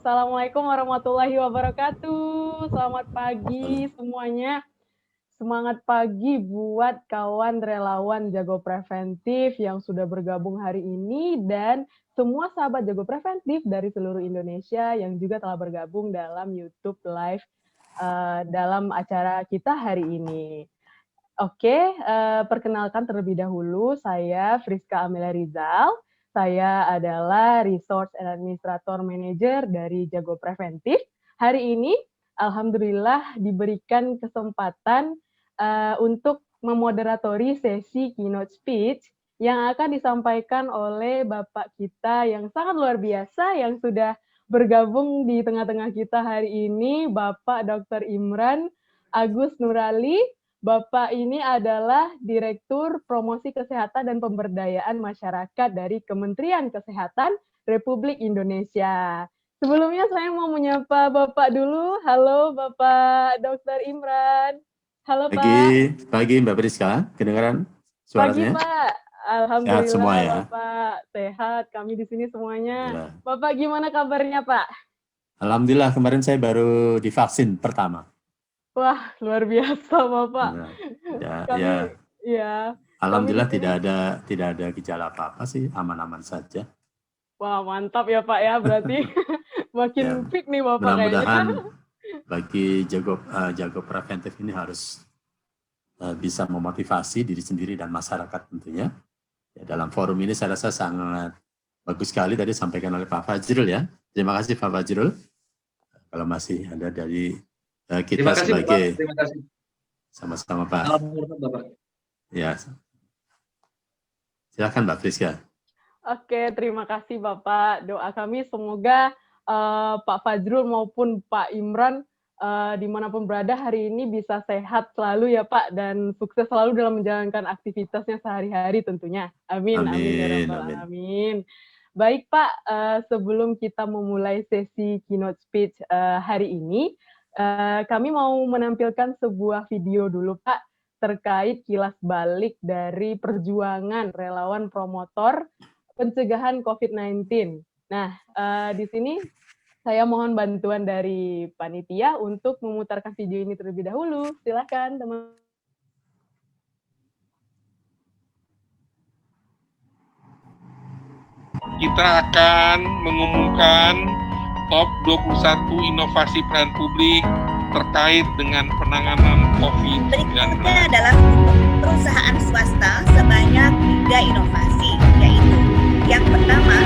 Assalamualaikum warahmatullahi wabarakatuh. Selamat pagi semuanya. Semangat pagi buat kawan relawan Jago Preventif yang sudah bergabung hari ini dan semua sahabat Jago Preventif dari seluruh Indonesia yang juga telah bergabung dalam YouTube Live dalam acara kita hari ini. Oke, perkenalkan terlebih dahulu, saya Friska Amelia Rizal. Saya adalah Resource and Administrator Manager dari Jago Preventif. Hari ini, alhamdulillah diberikan kesempatan untuk memoderatori sesi keynote speech yang akan disampaikan oleh Bapak kita yang sangat luar biasa yang sudah bergabung di tengah-tengah kita hari ini, Bapak Dr. Imran Agus Nurali. Bapak ini adalah Direktur Promosi Kesehatan dan Pemberdayaan Masyarakat dari Kementerian Kesehatan Republik Indonesia. Sebelumnya saya mau menyapa Bapak dulu. Halo Bapak Dr. Imran. Halo Pak. Pagi Mbak Priska, kedengaran Pagi suaranya? Pak. Sehat semua Alhamdulillah ya? Bapak sehat. Kami di sini semuanya. Ya. Bapak gimana kabarnya Pak? Alhamdulillah kemarin saya baru divaksin pertama. Wah, luar biasa Bapak. Kami Alhamdulillah di sini tidak ada gejala apa-apa sih, aman-aman saja. wah, mantap ya Pak ya, berarti makin fit nih Bapak kayaknya. Mudah-mudahan bagi jago preventif ini harus bisa memotivasi diri sendiri dan masyarakat tentunya. Ya, dalam forum ini saya rasa sangat bagus sekali tadi sampaikan oleh Pak Fajrul ya. Terima kasih Pak Fajrul. Kalau masih ada dari kita terima kasih, sebagai Bapak. Terima kasih. Sama-sama Pak. Alhamdulillah Bapak. Ya, silakan Mbak Friska. Oke, terima kasih Bapak. Doa kami semoga Pak Fajrul maupun Pak Imran dimanapun berada hari ini bisa sehat selalu ya Pak dan sukses selalu dalam menjalankan aktivitasnya sehari-hari tentunya. Amin, amin ya rabbal alamin. Baik Pak, sebelum kita memulai sesi keynote speech hari ini, kami mau menampilkan sebuah video dulu Pak terkait kilas balik dari perjuangan relawan promotor pencegahan COVID-19. Nah, di sini saya mohon bantuan dari panitia untuk memutarkan video ini terlebih dahulu. Silakan teman. Kita akan mengumumkan top 21 inovasi pelayanan publik terkait dengan penanganan COVID-19. Berikutnya adalah untuk perusahaan swasta sebanyak 3 inovasi, yaitu yang pertama,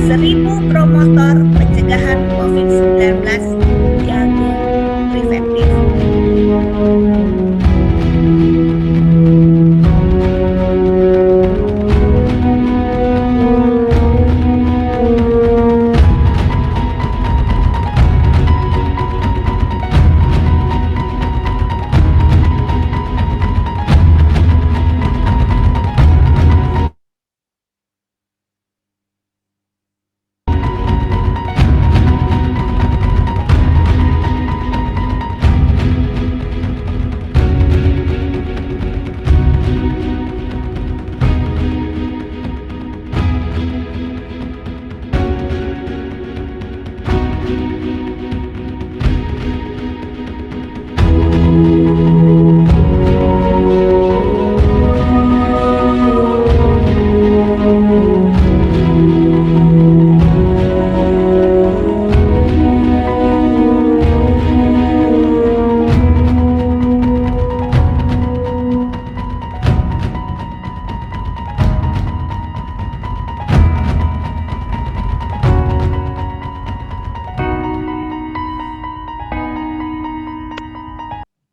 1000 promotor pencegahan COVID-19 Jago Preventif.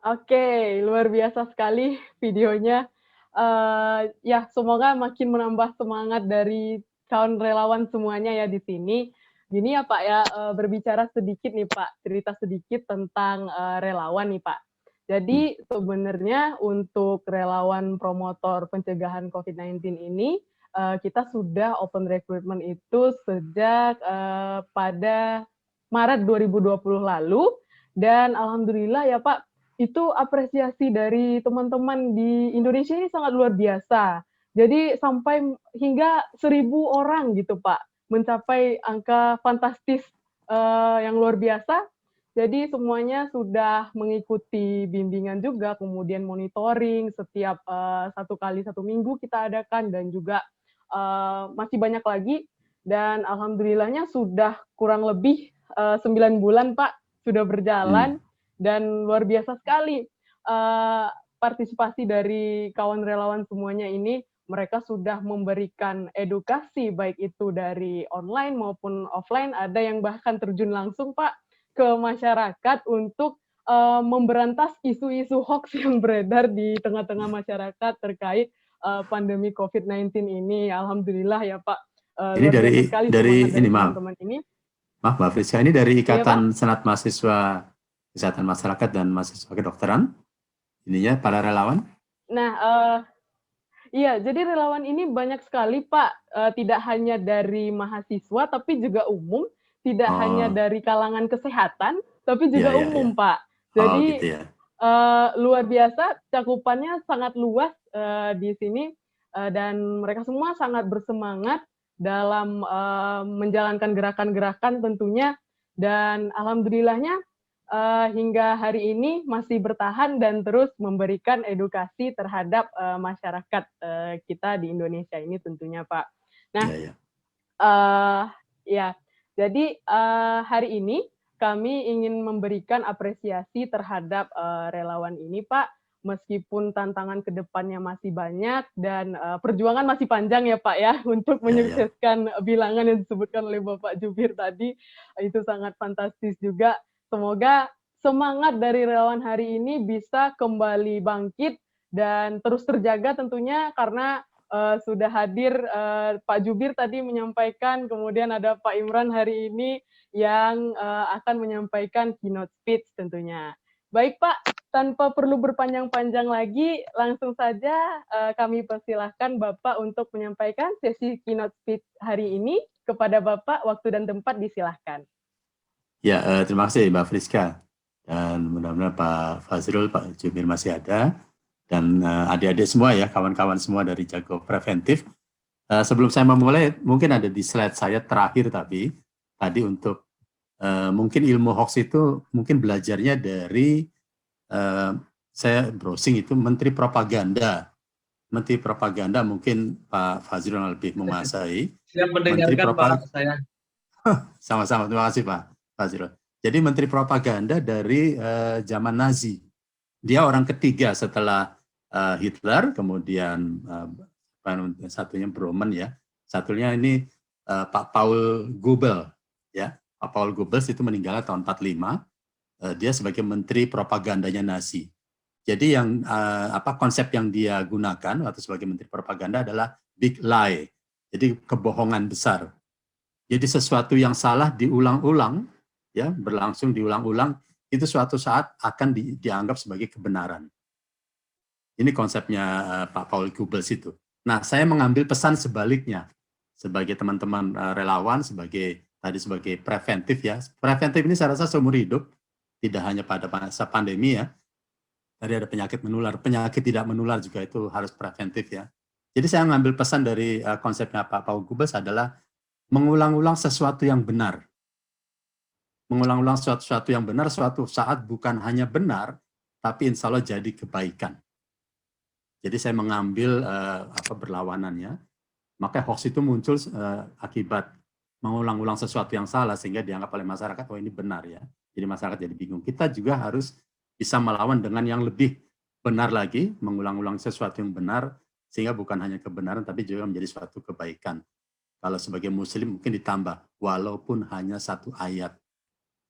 Oke, luar biasa sekali videonya. Ya, semoga makin menambah semangat dari kawan relawan semuanya ya di sini. Gini ya Pak ya, berbicara sedikit nih Pak, cerita sedikit tentang relawan nih Pak. Jadi sebenarnya untuk relawan promotor pencegahan COVID-19 ini, kita sudah open recruitment itu sejak pada Maret 2020 lalu, dan alhamdulillah ya Pak, itu apresiasi dari teman-teman di Indonesia ini sangat luar biasa. Jadi sampai hingga 1000 orang gitu Pak, mencapai angka fantastis yang luar biasa. Jadi semuanya sudah mengikuti bimbingan juga, kemudian monitoring setiap 1 kali 1 minggu kita adakan, dan juga masih banyak lagi. Dan alhamdulillahnya sudah kurang lebih 9 bulan Pak sudah berjalan, dan luar biasa sekali partisipasi dari kawan relawan semuanya ini. Mereka sudah memberikan edukasi baik itu dari online maupun offline, ada yang bahkan terjun langsung Pak ke masyarakat untuk memberantas isu-isu hoax yang beredar di tengah-tengah masyarakat terkait pandemi COVID-19 ini. Alhamdulillah ya Pak, Ini luar biasa sekali semangat dari ini teman-teman ini. Maaf Mbak Friska, ini dari Iya, Ikatan Senat Mahasiswa Kesehatan Masyarakat dan Mahasiswa Kedokteran, ininya para relawan. Nah, iya, jadi relawan ini banyak sekali Pak, tidak hanya dari mahasiswa tapi juga umum, tidak hanya dari kalangan kesehatan, tapi juga umum Pak. Oh Jadi gitu ya. luar biasa, cakupannya sangat luas di sini, dan mereka semua sangat bersemangat dalam menjalankan gerakan-gerakan tentunya, dan alhamdulillahnya hingga hari ini masih bertahan dan terus memberikan edukasi terhadap masyarakat kita di Indonesia ini tentunya Pak. Nah, ya, jadi hari ini kami ingin memberikan apresiasi terhadap relawan ini Pak, meskipun tantangan ke depannya masih banyak dan perjuangan masih panjang ya Pak ya, untuk menyukseskan bilangan yang disebutkan oleh Bapak Jubir tadi, itu sangat fantastis juga. Semoga semangat dari relawan hari ini bisa kembali bangkit dan terus terjaga tentunya, karena sudah hadir Pak Jubir tadi menyampaikan, kemudian ada Pak Imran hari ini yang akan menyampaikan keynote speech tentunya. Baik Pak, tanpa perlu berpanjang-panjang lagi, langsung saja kami persilahkan Bapak untuk menyampaikan sesi keynote speech hari ini. Kepada Bapak, waktu dan tempat disilahkan. Ya, terima kasih Mbak Friska. Dan mudah-mudahan Pak Fazrul, Pak Jubir masih ada. Dan adik-adik semua ya, kawan-kawan semua dari Jago Preventif. Sebelum saya memulai, mungkin ada di slide saya terakhir tadi untuk mungkin ilmu hoax itu mungkin belajarnya dari saya browsing itu Menteri Propaganda. Menteri Propaganda mungkin Pak Fazrul lebih menguasai. Siap mendengarkan Pak saya. Sama-sama, terima kasih Pak Fazrul. Jadi Menteri Propaganda dari zaman Nazi. Dia orang ketiga setelah Hitler, kemudian satunya Broman ya. Satunya ini Pak Paul Goebbels ya. Pak Paul Goebbels itu meninggal tahun 45. Dia sebagai Menteri Propagandanya Nazi. Jadi yang konsep yang dia gunakan waktu sebagai Menteri Propaganda adalah big lie. Jadi kebohongan besar. Jadi sesuatu yang salah diulang-ulang, ya berlangsung diulang-ulang, itu suatu saat akan dianggap sebagai kebenaran. Ini konsepnya Pak Paul Goebbels itu. Nah, saya mengambil pesan sebaliknya sebagai teman-teman relawan, sebagai preventif ya. Preventif ini saya rasa seumur hidup, tidak hanya pada masa pandemi ya. Tadi ada penyakit menular, penyakit tidak menular juga itu harus preventif ya. Jadi saya mengambil pesan dari konsepnya Pak Paul Goebbels adalah mengulang-ulang sesuatu yang benar. Mengulang-ulang sesuatu yang benar, suatu saat bukan hanya benar, tapi insya Allah jadi kebaikan. Jadi saya mengambil berlawanannya, maka hoax itu muncul akibat mengulang-ulang sesuatu yang salah, sehingga dianggap oleh masyarakat, oh ini benar ya. Jadi masyarakat jadi bingung. Kita juga harus bisa melawan dengan yang lebih benar lagi, mengulang-ulang sesuatu yang benar, sehingga bukan hanya kebenaran, tapi juga menjadi suatu kebaikan. Kalau sebagai muslim mungkin ditambah, walaupun hanya 1 ayat.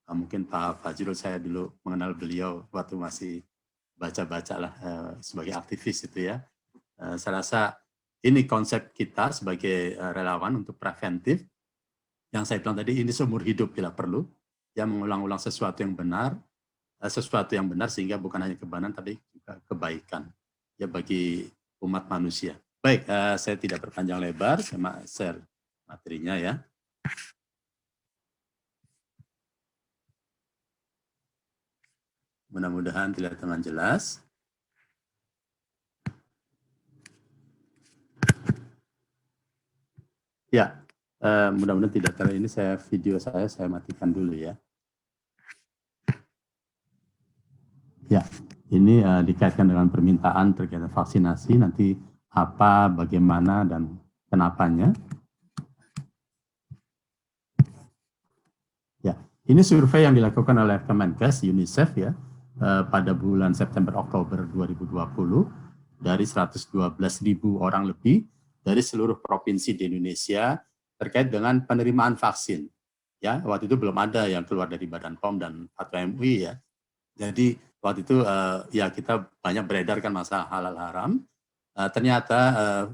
Mungkin Pak Fazrul, saya dulu mengenal beliau waktu masih baca-baca lah sebagai aktivis itu ya. Saya rasa ini konsep kita sebagai relawan untuk preventif. Yang saya bilang tadi, ini seumur hidup bila perlu. Ya, mengulang-ulang sesuatu yang benar sehingga bukan hanya kebenaran tapi juga kebaikan ya bagi umat manusia. Baik, saya tidak berpanjang lebar, saya share materinya ya. Mudah-mudahan terlihat dengan jelas. Ya, Mudah-mudahan tidak ini video saya matikan dulu ya. Ya, ini dikaitkan dengan permintaan terkait vaksinasi, nanti apa, bagaimana, dan kenapanya. Ya, ini survei yang dilakukan oleh Kemenkes, UNICEF ya, pada bulan September-Oktober 2020 dari 112.000 orang lebih dari seluruh provinsi di Indonesia terkait dengan penerimaan vaksin. Ya, waktu itu belum ada yang keluar dari Badan POM dan Fatwa MUI ya. Jadi waktu itu ya kita banyak beredar kan masalah halal haram. Ternyata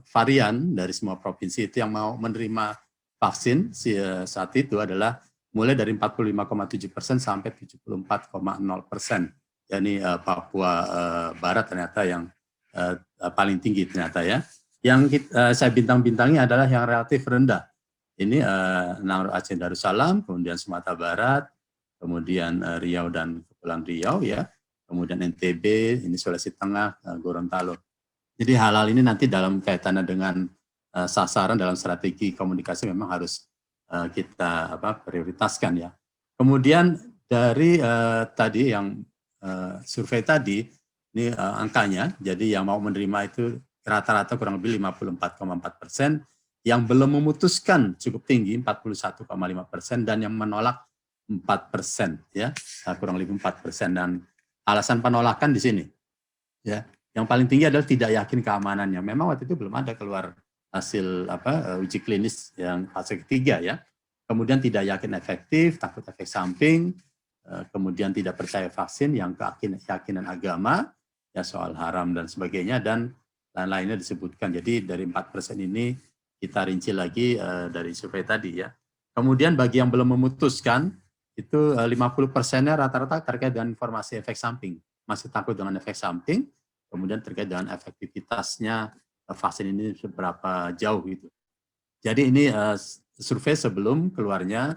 varian dari semua provinsi itu yang mau menerima vaksin saat itu adalah mulai dari 45,7% sampai 74,0%. yakni Papua Barat ternyata yang paling tinggi ternyata ya. Yang saya bintang-bintangi adalah yang relatif rendah. Ini Aceh Darussalam, kemudian Sumatera Barat, kemudian Riau dan Kepulauan Riau ya, kemudian NTB, ini Sulawesi Tengah, Gorontalo. Jadi hal-hal ini nanti dalam kaitannya dengan sasaran dalam strategi komunikasi memang harus kita prioritaskan ya. Kemudian dari tadi yang survei tadi, ini angkanya, jadi yang mau menerima itu rata-rata kurang lebih 54,4%, yang belum memutuskan cukup tinggi 41,5%, dan yang menolak 4% ya, kurang lebih 4%, dan alasan penolakan di sini ya. Yang paling tinggi adalah tidak yakin keamanannya. Memang waktu itu belum ada keluar hasil uji klinis yang fase ketiga ya. Kemudian tidak yakin efektif, takut efek samping, kemudian tidak percaya vaksin, yang keyakinan agama ya soal haram dan sebagainya, dan lain-lainnya disebutkan. Jadi dari 4% ini kita rinci lagi dari survei tadi ya. Kemudian bagi yang belum memutuskan itu 50%-nya rata-rata terkait dengan informasi efek samping, masih takut dengan efek samping, kemudian terkait dengan efektivitasnya vaksin ini seberapa jauh gitu. Jadi ini survei sebelum keluarnya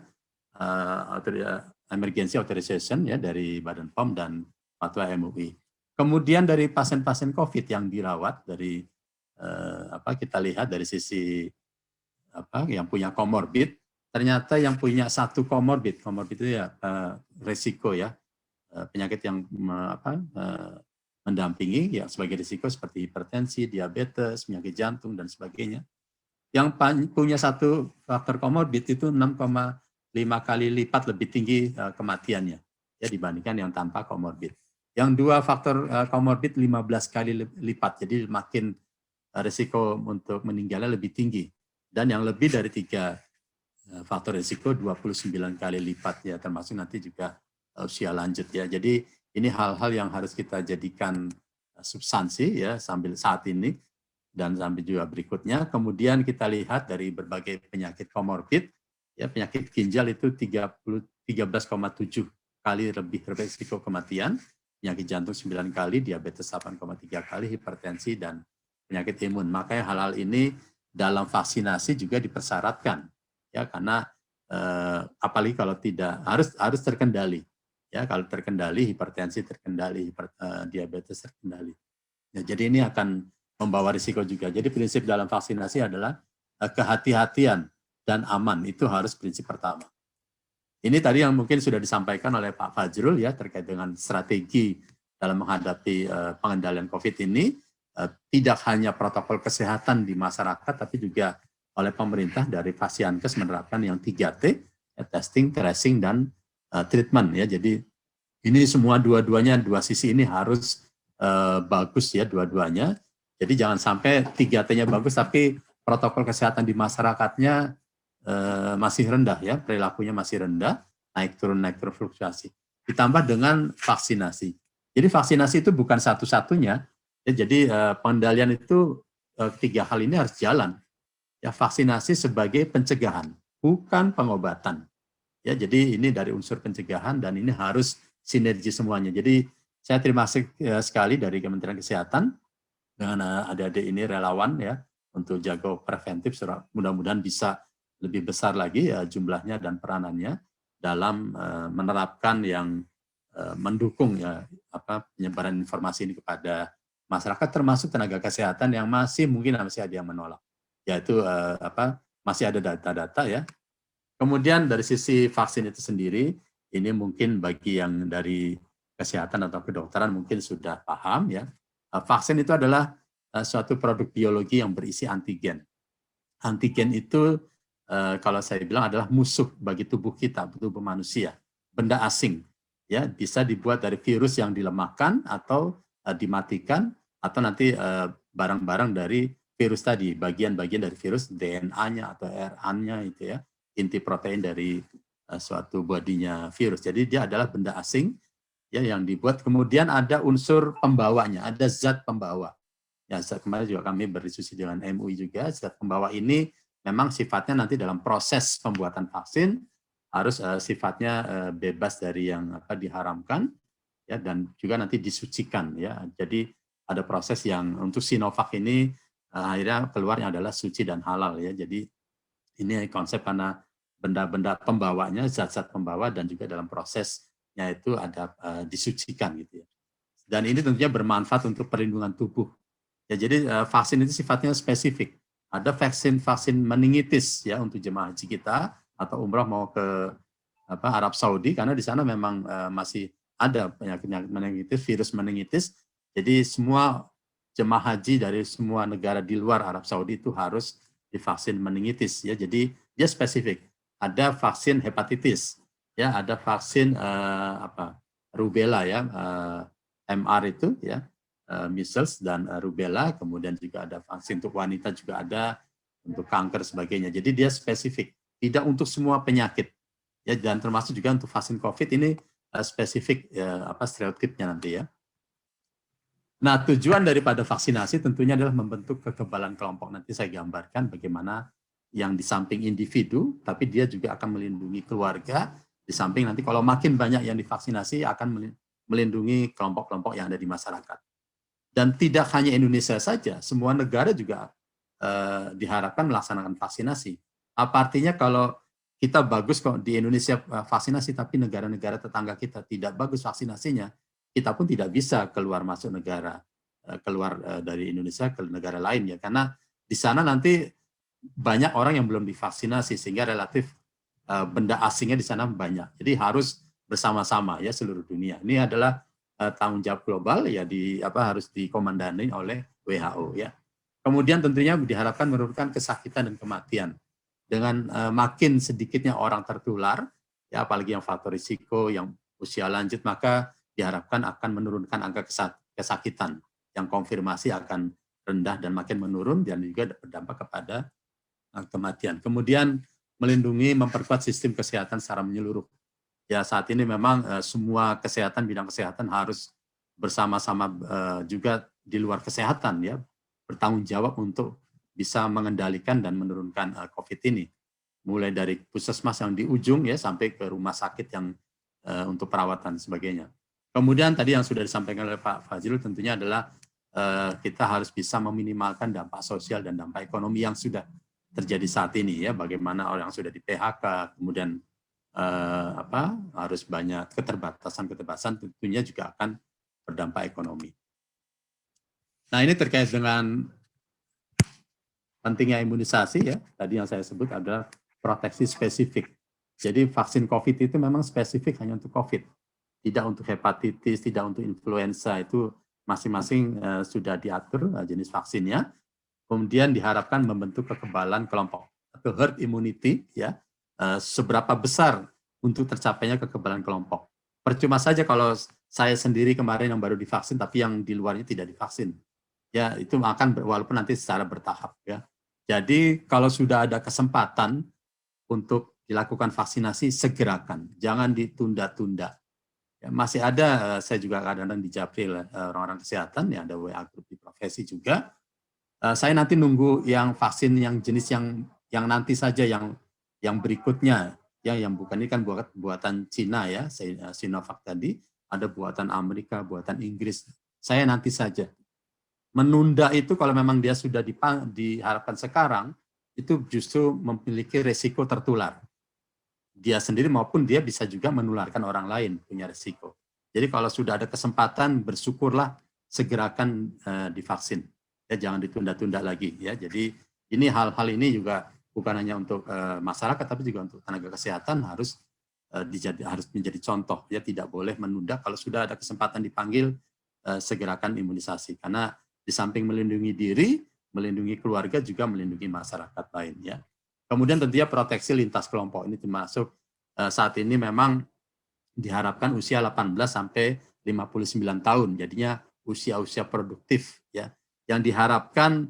emergency authorization ya dari Badan POM dan Fatwa MUI. Kemudian dari pasien-pasien COVID yang dirawat, dari kita lihat dari sisi yang punya komorbid, ternyata yang punya satu komorbid itu ya resiko ya, penyakit yang mendampingi ya sebagai risiko seperti hipertensi, diabetes, penyakit jantung dan sebagainya. Yang punya satu faktor komorbid itu 6,5 kali lipat lebih tinggi kematiannya ya dibandingkan yang tanpa komorbid. Yang dua faktor komorbid 15 kali lipat, jadi makin risiko untuk meninggalnya lebih tinggi. Dan yang lebih dari 3 faktor risiko 29 kali lipat ya, termasuk nanti juga usia lanjut ya. Jadi ini hal-hal yang harus kita jadikan substansi ya sambil saat ini dan sampai juga berikutnya. Kemudian kita lihat dari berbagai penyakit komorbid ya, penyakit ginjal itu 13,7 kali lebih risiko kematian, penyakit jantung 9 kali, diabetes 8,3 kali, hipertensi dan penyakit imun. Makanya hal-hal ini dalam vaksinasi juga dipersyaratkan ya, karena apalagi kalau tidak harus terkendali ya, kalau terkendali hipertensi terkendali, diabetes terkendali ya, jadi ini akan membawa risiko juga. Jadi prinsip dalam vaksinasi adalah kehati-hatian dan aman, itu harus prinsip pertama. Ini tadi yang mungkin sudah disampaikan oleh Pak Fajrul ya terkait dengan strategi dalam menghadapi pengendalian COVID ini, tidak hanya protokol kesehatan di masyarakat tapi juga oleh pemerintah dari Fasiankes menerapkan yang 3T, ya, testing, tracing, dan treatment ya. Jadi ini semua dua-duanya, dua sisi ini harus bagus ya dua-duanya. Jadi jangan sampai 3T-nya bagus tapi protokol kesehatan di masyarakatnya masih rendah ya, perilakunya masih rendah, naik turun fluktuasi. Ditambah dengan vaksinasi. Jadi vaksinasi itu bukan satu-satunya. Ya, jadi pengendalian itu 3 hal ini harus jalan. Ya, vaksinasi sebagai pencegahan, bukan pengobatan. Ya, jadi ini dari unsur pencegahan dan ini harus sinergi semuanya. Jadi saya terima kasih sekali dari Kementerian Kesehatan dengan adik-adik ini relawan ya untuk jago preventif. Mudah-mudahan bisa lebih besar lagi ya, jumlahnya dan peranannya dalam menerapkan yang mendukung ya penyebaran informasi ini kepada masyarakat, termasuk tenaga kesehatan yang masih mungkin masih ada yang menolak, yaitu masih ada data-data ya. Kemudian dari sisi vaksin itu sendiri, ini mungkin bagi yang dari kesehatan atau kedokteran mungkin sudah paham ya. Vaksin itu adalah suatu produk biologi yang berisi antigen. Antigen itu kalau saya bilang adalah musuh bagi tubuh kita, tubuh manusia, benda asing. Ya, bisa dibuat dari virus yang dilemahkan atau dimatikan, atau nanti barang-barang dari virus tadi, bagian-bagian dari virus, DNA-nya atau RNA itu ya, inti protein dari suatu bodinya virus. Jadi dia adalah benda asing ya yang dibuat. Kemudian ada unsur pembawanya, ada zat pembawa. Ya, kemarin juga kami berdiskusi dengan MUI juga, zat pembawa ini memang sifatnya nanti dalam proses pembuatan vaksin harus sifatnya bebas dari yang diharamkan ya, dan juga nanti disucikan ya. Jadi ada proses yang untuk Sinovac ini akhirnya keluarnya adalah suci dan halal ya. Jadi ini konsep karena benda-benda pembawanya, zat-zat pembawa, dan juga dalam prosesnya itu ada disucikan gitu ya. Dan ini tentunya bermanfaat untuk perlindungan tubuh. Ya, jadi vaksin itu sifatnya spesifik. Ada vaksin meningitis ya untuk jemaah haji kita atau umrah mau ke Arab Saudi, karena di sana memang masih ada penyakit meningitis, virus meningitis. Jadi semua jemaah haji dari semua negara di luar Arab Saudi itu harus divaksin meningitis ya. Jadi dia spesifik. Ada vaksin hepatitis, ya, ada vaksin rubella ya, MR itu ya, measles dan rubella. Kemudian juga ada vaksin untuk wanita, juga ada untuk kanker sebagainya. Jadi dia spesifik, tidak untuk semua penyakit ya, dan termasuk juga untuk vaksin COVID ini spesifik stereotipnya nanti ya. Nah, tujuan daripada vaksinasi tentunya adalah membentuk kekebalan kelompok. Nanti saya gambarkan bagaimana yang di samping individu, tapi dia juga akan melindungi keluarga. Di samping nanti kalau makin banyak yang divaksinasi akan melindungi kelompok-kelompok yang ada di masyarakat. Dan tidak hanya Indonesia saja, semua negara juga diharapkan melaksanakan vaksinasi. Apa artinya kalau kita bagus kok di Indonesia vaksinasi, tapi negara-negara tetangga kita tidak bagus vaksinasinya, kita pun tidak bisa keluar masuk negara, keluar dari Indonesia ke negara lain ya, karena di sana nanti banyak orang yang belum divaksinasi sehingga relatif benda asingnya di sana banyak. Jadi harus bersama-sama ya seluruh dunia. Ini adalah tanggung jawab global ya, harus dikomandani oleh WHO ya. Kemudian tentunya diharapkan menurunkan kesakitan dan kematian. Dengan makin sedikitnya orang tertular ya, apalagi yang faktor risiko, yang usia lanjut, maka diharapkan akan menurunkan angka kesakitan, yang konfirmasi akan rendah dan makin menurun, dan juga berdampak kepada kematian. Kemudian melindungi, memperkuat sistem kesehatan secara menyeluruh. Ya, saat ini memang semua bidang kesehatan harus bersama-sama juga di luar kesehatan ya, bertanggung jawab untuk bisa mengendalikan dan menurunkan COVID ini. Mulai dari puskesmas yang di ujung ya sampai ke rumah sakit yang untuk perawatan sebagainya. Kemudian tadi yang sudah disampaikan oleh Pak Fazilul tentunya adalah kita harus bisa meminimalkan dampak sosial dan dampak ekonomi yang sudah terjadi saat ini ya, bagaimana orang yang sudah di PHK, kemudian harus banyak keterbatasan tentunya juga akan berdampak ekonomi. Nah, ini terkait dengan pentingnya imunisasi ya, tadi yang saya sebut adalah proteksi spesifik. Jadi vaksin COVID itu memang spesifik hanya untuk COVID, tidak untuk hepatitis, tidak untuk influenza, itu masing-masing sudah diatur jenis vaksinnya. Kemudian diharapkan membentuk kekebalan kelompok atau herd immunity ya, seberapa besar untuk tercapainya kekebalan kelompok. Percuma saja kalau saya sendiri kemarin yang baru divaksin tapi yang di luarnya tidak divaksin. Ya, itu akan walaupun nanti secara bertahap ya. Jadi kalau sudah ada kesempatan untuk dilakukan vaksinasi, segerakan, jangan ditunda-tunda. Ya, masih ada, saya juga kadang-kadang di Japril orang-orang kesehatan, ya ada WA grup di profesi juga. Saya nanti nunggu yang vaksin yang jenis yang nanti saja, yang berikutnya, yang bukan, ini kan buatan Cina ya, Sinovac tadi, ada buatan Amerika, buatan Inggris. Saya nanti saja. Menunda itu kalau memang dia sudah diharapkan sekarang, itu justru memiliki resiko tertular. Dia sendiri maupun dia bisa juga menularkan orang lain, punya resiko. Jadi kalau sudah ada kesempatan, bersyukurlah segerakan divaksin. Ya, jangan ditunda-tunda lagi ya. Jadi ini hal-hal ini juga bukan hanya untuk masyarakat tapi juga untuk tenaga kesehatan harus menjadi contoh, ya tidak boleh menunda. Kalau sudah ada kesempatan dipanggil, segerakan imunisasi, karena di samping melindungi diri, melindungi keluarga, juga melindungi masyarakat lain, ya. Kemudian tentunya proteksi lintas kelompok ini termasuk saat ini memang diharapkan usia 18 sampai 59 tahun, jadinya usia-usia produktif, ya. Yang diharapkan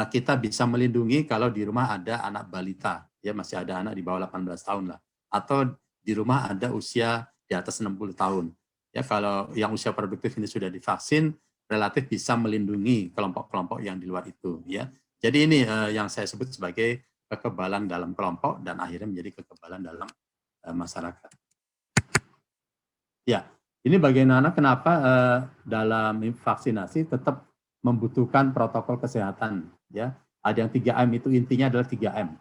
kita bisa melindungi kalau di rumah ada anak balita, ya masih ada anak di bawah 18 tahun lah, atau di rumah ada usia di atas 60 tahun. Ya, kalau yang usia produktif ini sudah divaksin, relatif bisa melindungi kelompok-kelompok yang di luar itu. Ya, jadi ini yang saya sebut sebagai kekebalan dalam kelompok dan akhirnya menjadi kekebalan dalam masyarakat. Ya, ini bagaimana kenapa dalam vaksinasi tetap membutuhkan protokol kesehatan. Ya, ada yang 3M itu intinya adalah 3M.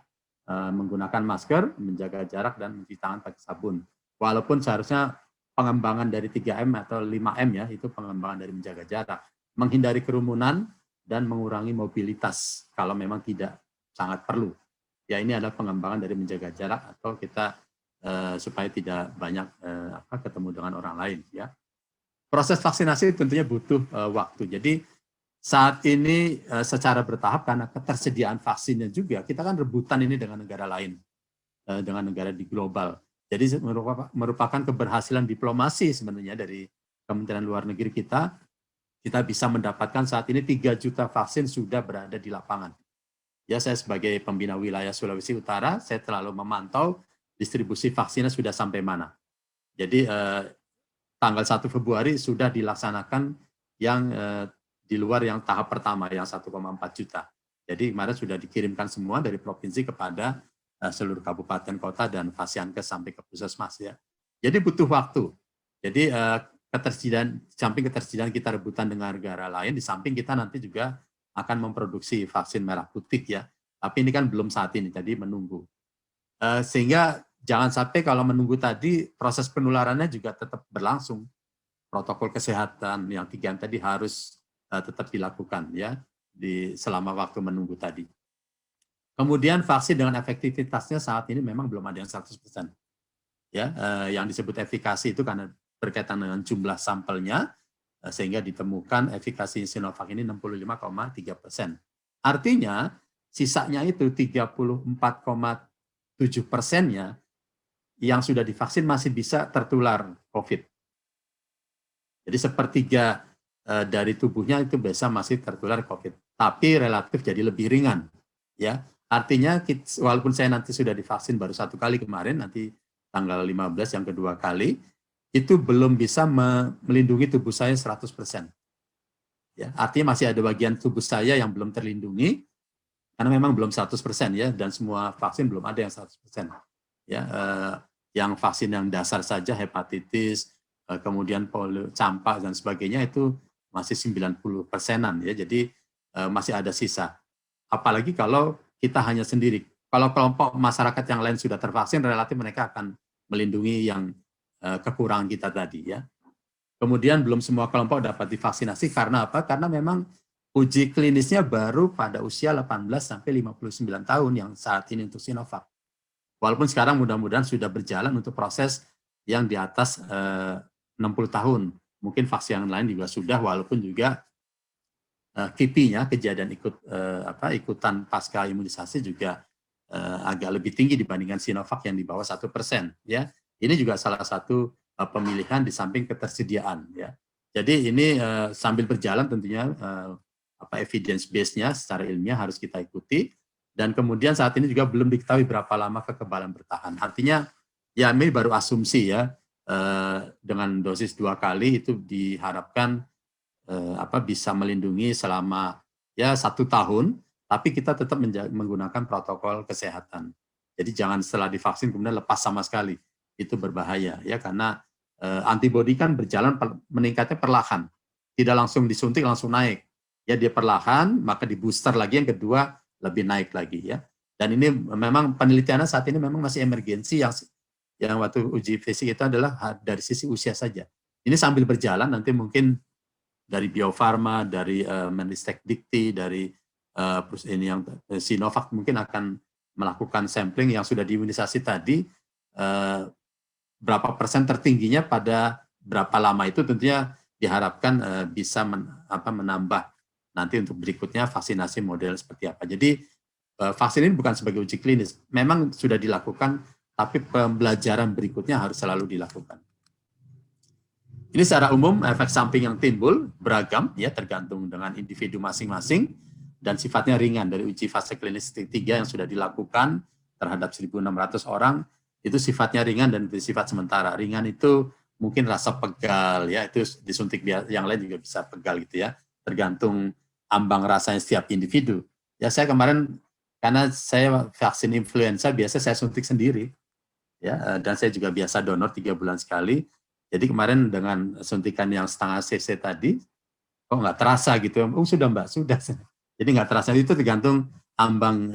Menggunakan masker, menjaga jarak, dan mencuci tangan pakai sabun. Walaupun seharusnya pengembangan dari 3M atau 5M ya, itu pengembangan dari menjaga jarak, menghindari kerumunan, dan mengurangi mobilitas kalau memang tidak sangat perlu. Ya, ini adalah pengembangan dari menjaga jarak atau kita supaya tidak banyak ketemu dengan orang lain. Ya, proses vaksinasi tentunya butuh waktu. Jadi saat ini secara bertahap karena ketersediaan vaksinnya juga, kita kan rebutan ini dengan negara lain, dengan negara di global. Jadi merupakan keberhasilan diplomasi sebenarnya dari Kementerian Luar Negeri kita bisa mendapatkan saat ini 3 juta vaksin sudah berada di lapangan. Ya, saya sebagai pembina wilayah Sulawesi Utara, saya selalu memantau distribusi vaksinnya sudah sampai mana. Jadi tanggal 1 Februari sudah dilaksanakan yang di luar yang tahap pertama yang 1,4 juta. Jadi kemarin sudah dikirimkan semua dari provinsi kepada seluruh kabupaten kota dan Fasiankes sampai ke puskesmas, ya. Jadi butuh waktu. Jadi samping ketersediaan kita rebutan dengan negara lain, di samping kita nanti juga akan memproduksi vaksin merah putih, ya. Tapi ini kan belum saat ini, jadi menunggu. Sehingga jangan sampai kalau menunggu tadi proses penularannya juga tetap berlangsung. Protokol kesehatan yang 3M tadi harus tetap dilakukan, ya, selama waktu menunggu tadi. Kemudian vaksin dengan efektivitasnya saat ini memang belum ada yang 100%. Ya, yang disebut efikasi itu karena berkaitan dengan jumlah sampelnya, sehingga ditemukan efikasi Sinovac ini 65,3%. Artinya sisanya itu 34,7%-nya yang sudah divaksin masih bisa tertular COVID. Jadi sepertiga dari tubuhnya itu biasa masih tertular COVID, tapi relatif jadi lebih ringan, ya. Artinya walaupun saya nanti sudah divaksin baru 1 kali kemarin, nanti tanggal 15 yang kedua kali, itu belum bisa melindungi tubuh saya 100%. Ya, artinya masih ada bagian tubuh saya yang belum terlindungi karena memang belum 100%, ya, dan semua vaksin belum ada yang 100%. Ya, yang vaksin yang dasar saja hepatitis, kemudian polio, campak dan sebagainya itu masih 90%-an, ya. Jadi masih ada sisa. Apalagi kalau kita hanya sendiri. Kalau kelompok masyarakat yang lain sudah tervaksin, relatif mereka akan melindungi yang kekurangan kita tadi, ya. Kemudian belum semua kelompok dapat divaksinasi karena apa? Karena memang uji klinisnya baru pada usia 18 sampai 59 tahun yang saat ini untuk Sinovac. Walaupun sekarang mudah-mudahan sudah berjalan untuk proses yang di atas 60 tahun. Mungkin vaksin yang lain juga sudah, walaupun juga KIPI-nya, kejadian ikutan pasca imunisasi juga agak lebih tinggi dibandingkan Sinovac yang di bawah 1%. Ya, ini juga salah satu pemilihan di samping ketersediaan. Ya, jadi ini sambil berjalan tentunya evidence base-nya secara ilmiah harus kita ikuti. Dan kemudian saat ini juga belum diketahui berapa lama kekebalan bertahan. Artinya ya ini baru asumsi, ya. Dengan dosis 2 kali itu diharapkan bisa melindungi selama ya 1 tahun, tapi kita tetap menggunakan protokol kesehatan. Jadi jangan setelah divaksin kemudian lepas sama sekali, itu berbahaya, ya, karena antibodi kan berjalan meningkatnya perlahan, tidak langsung disuntik langsung naik, ya, dia perlahan, maka di booster lagi yang kedua lebih naik lagi, ya. Dan ini memang penelitiannya saat ini memang masih emergensi, yang waktu uji fisik itu adalah dari sisi usia saja. Ini sambil berjalan nanti mungkin dari Bio Farma, dari Menristek Dikti, dari ini yang Sinovac mungkin akan melakukan sampling yang sudah diimunisasi tadi, berapa persen tertingginya pada berapa lama itu tentunya diharapkan bisa menambah nanti untuk berikutnya vaksinasi model seperti apa. Jadi vaksin ini bukan sebagai uji klinis, memang sudah dilakukan, tapi pembelajaran berikutnya harus selalu dilakukan. Ini secara umum efek samping yang timbul beragam, ya tergantung dengan individu masing-masing dan sifatnya ringan. Dari uji fase klinis 3 yang sudah dilakukan terhadap 1.600 orang itu sifatnya ringan dan bersifat sementara. Ringan itu mungkin rasa pegal, ya itu disuntik yang lain juga bisa pegal gitu ya, tergantung ambang rasanya setiap individu. Ya saya kemarin karena saya vaksin influenza biasa saya suntik sendiri, ya dan saya juga biasa donor 3 bulan sekali. Jadi kemarin dengan suntikan yang setengah cc tadi, kok nggak terasa gitu. Oh sudah Mbak, sudah. Jadi nggak terasa, itu tergantung ambang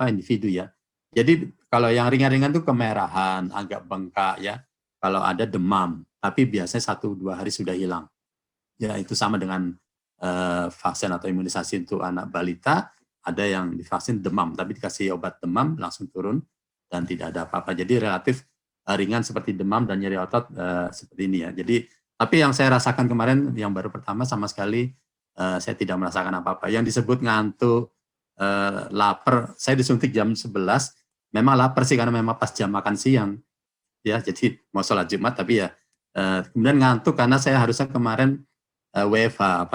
individu ya. Jadi kalau yang ringan-ringan itu kemerahan, agak bengkak ya. Kalau ada demam, tapi biasanya 1-2 hari sudah hilang. Ya itu sama dengan vaksin atau imunisasi untuk anak balita, ada yang divaksin demam, tapi dikasih obat demam langsung turun dan tidak ada apa-apa. Jadi relatif ringan seperti demam dan nyeri otot seperti ini ya. Jadi tapi yang saya rasakan kemarin yang baru pertama sama sekali saya tidak merasakan apa-apa. Yang disebut ngantuk, lapar, saya disuntik jam 11, memang lapar sih karena memang pas jam makan siang. Ya, jadi mau sholat Jumat tapi ya kemudian ngantuk karena saya harusnya kemarin WFH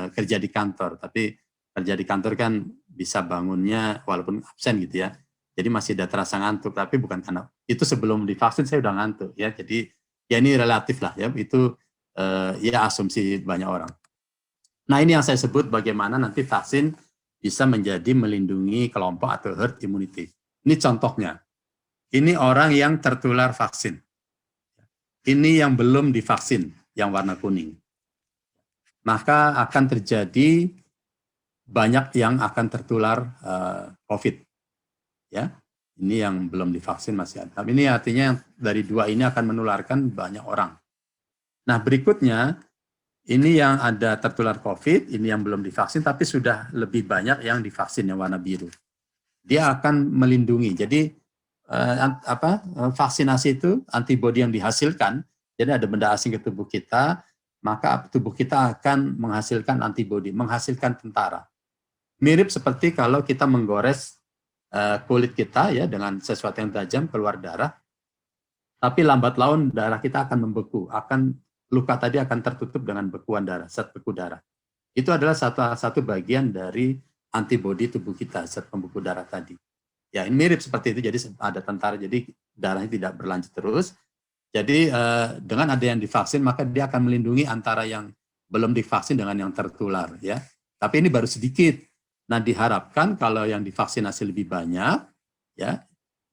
kerja di kantor, tapi kerja di kantor kan bisa bangunnya walaupun absen gitu ya. Jadi masih ada terasa ngantuk, tapi bukan karena itu sebelum divaksin saya udah ngantuk ya. Jadi ya ini relatif lah ya, itu ya asumsi banyak orang. Nah ini yang saya sebut bagaimana nanti vaksin bisa menjadi melindungi kelompok atau herd immunity. Ini contohnya. Ini orang yang tertular vaksin. Ini yang belum divaksin, yang warna kuning. Maka akan terjadi banyak yang akan tertular COVID. Ya, ini yang belum divaksin masih ada. Ini artinya dari 2 ini akan menularkan banyak orang. Nah berikutnya, ini yang ada tertular COVID, ini yang belum divaksin, tapi sudah lebih banyak yang divaksin yang warna biru. Dia akan melindungi. Jadi vaksinasi itu antibodi yang dihasilkan. Jadi ada benda asing ke tubuh kita, maka tubuh kita akan menghasilkan antibodi, menghasilkan tentara. Mirip seperti kalau kita menggores kulit kita ya dengan sesuatu yang tajam keluar darah, tapi lambat laun darah kita akan membeku, luka tadi akan tertutup dengan bekuan darah, zat beku darah. Itu adalah satu bagian dari antibodi tubuh kita, zat pembeku darah tadi. Ya ini mirip seperti itu, jadi ada tentara, jadi darahnya tidak berlanjut terus. Jadi dengan ada yang divaksin maka dia akan melindungi antara yang belum divaksin dengan yang tertular ya. Tapi ini baru sedikit. Nah diharapkan kalau yang divaksinasi lebih banyak, ya,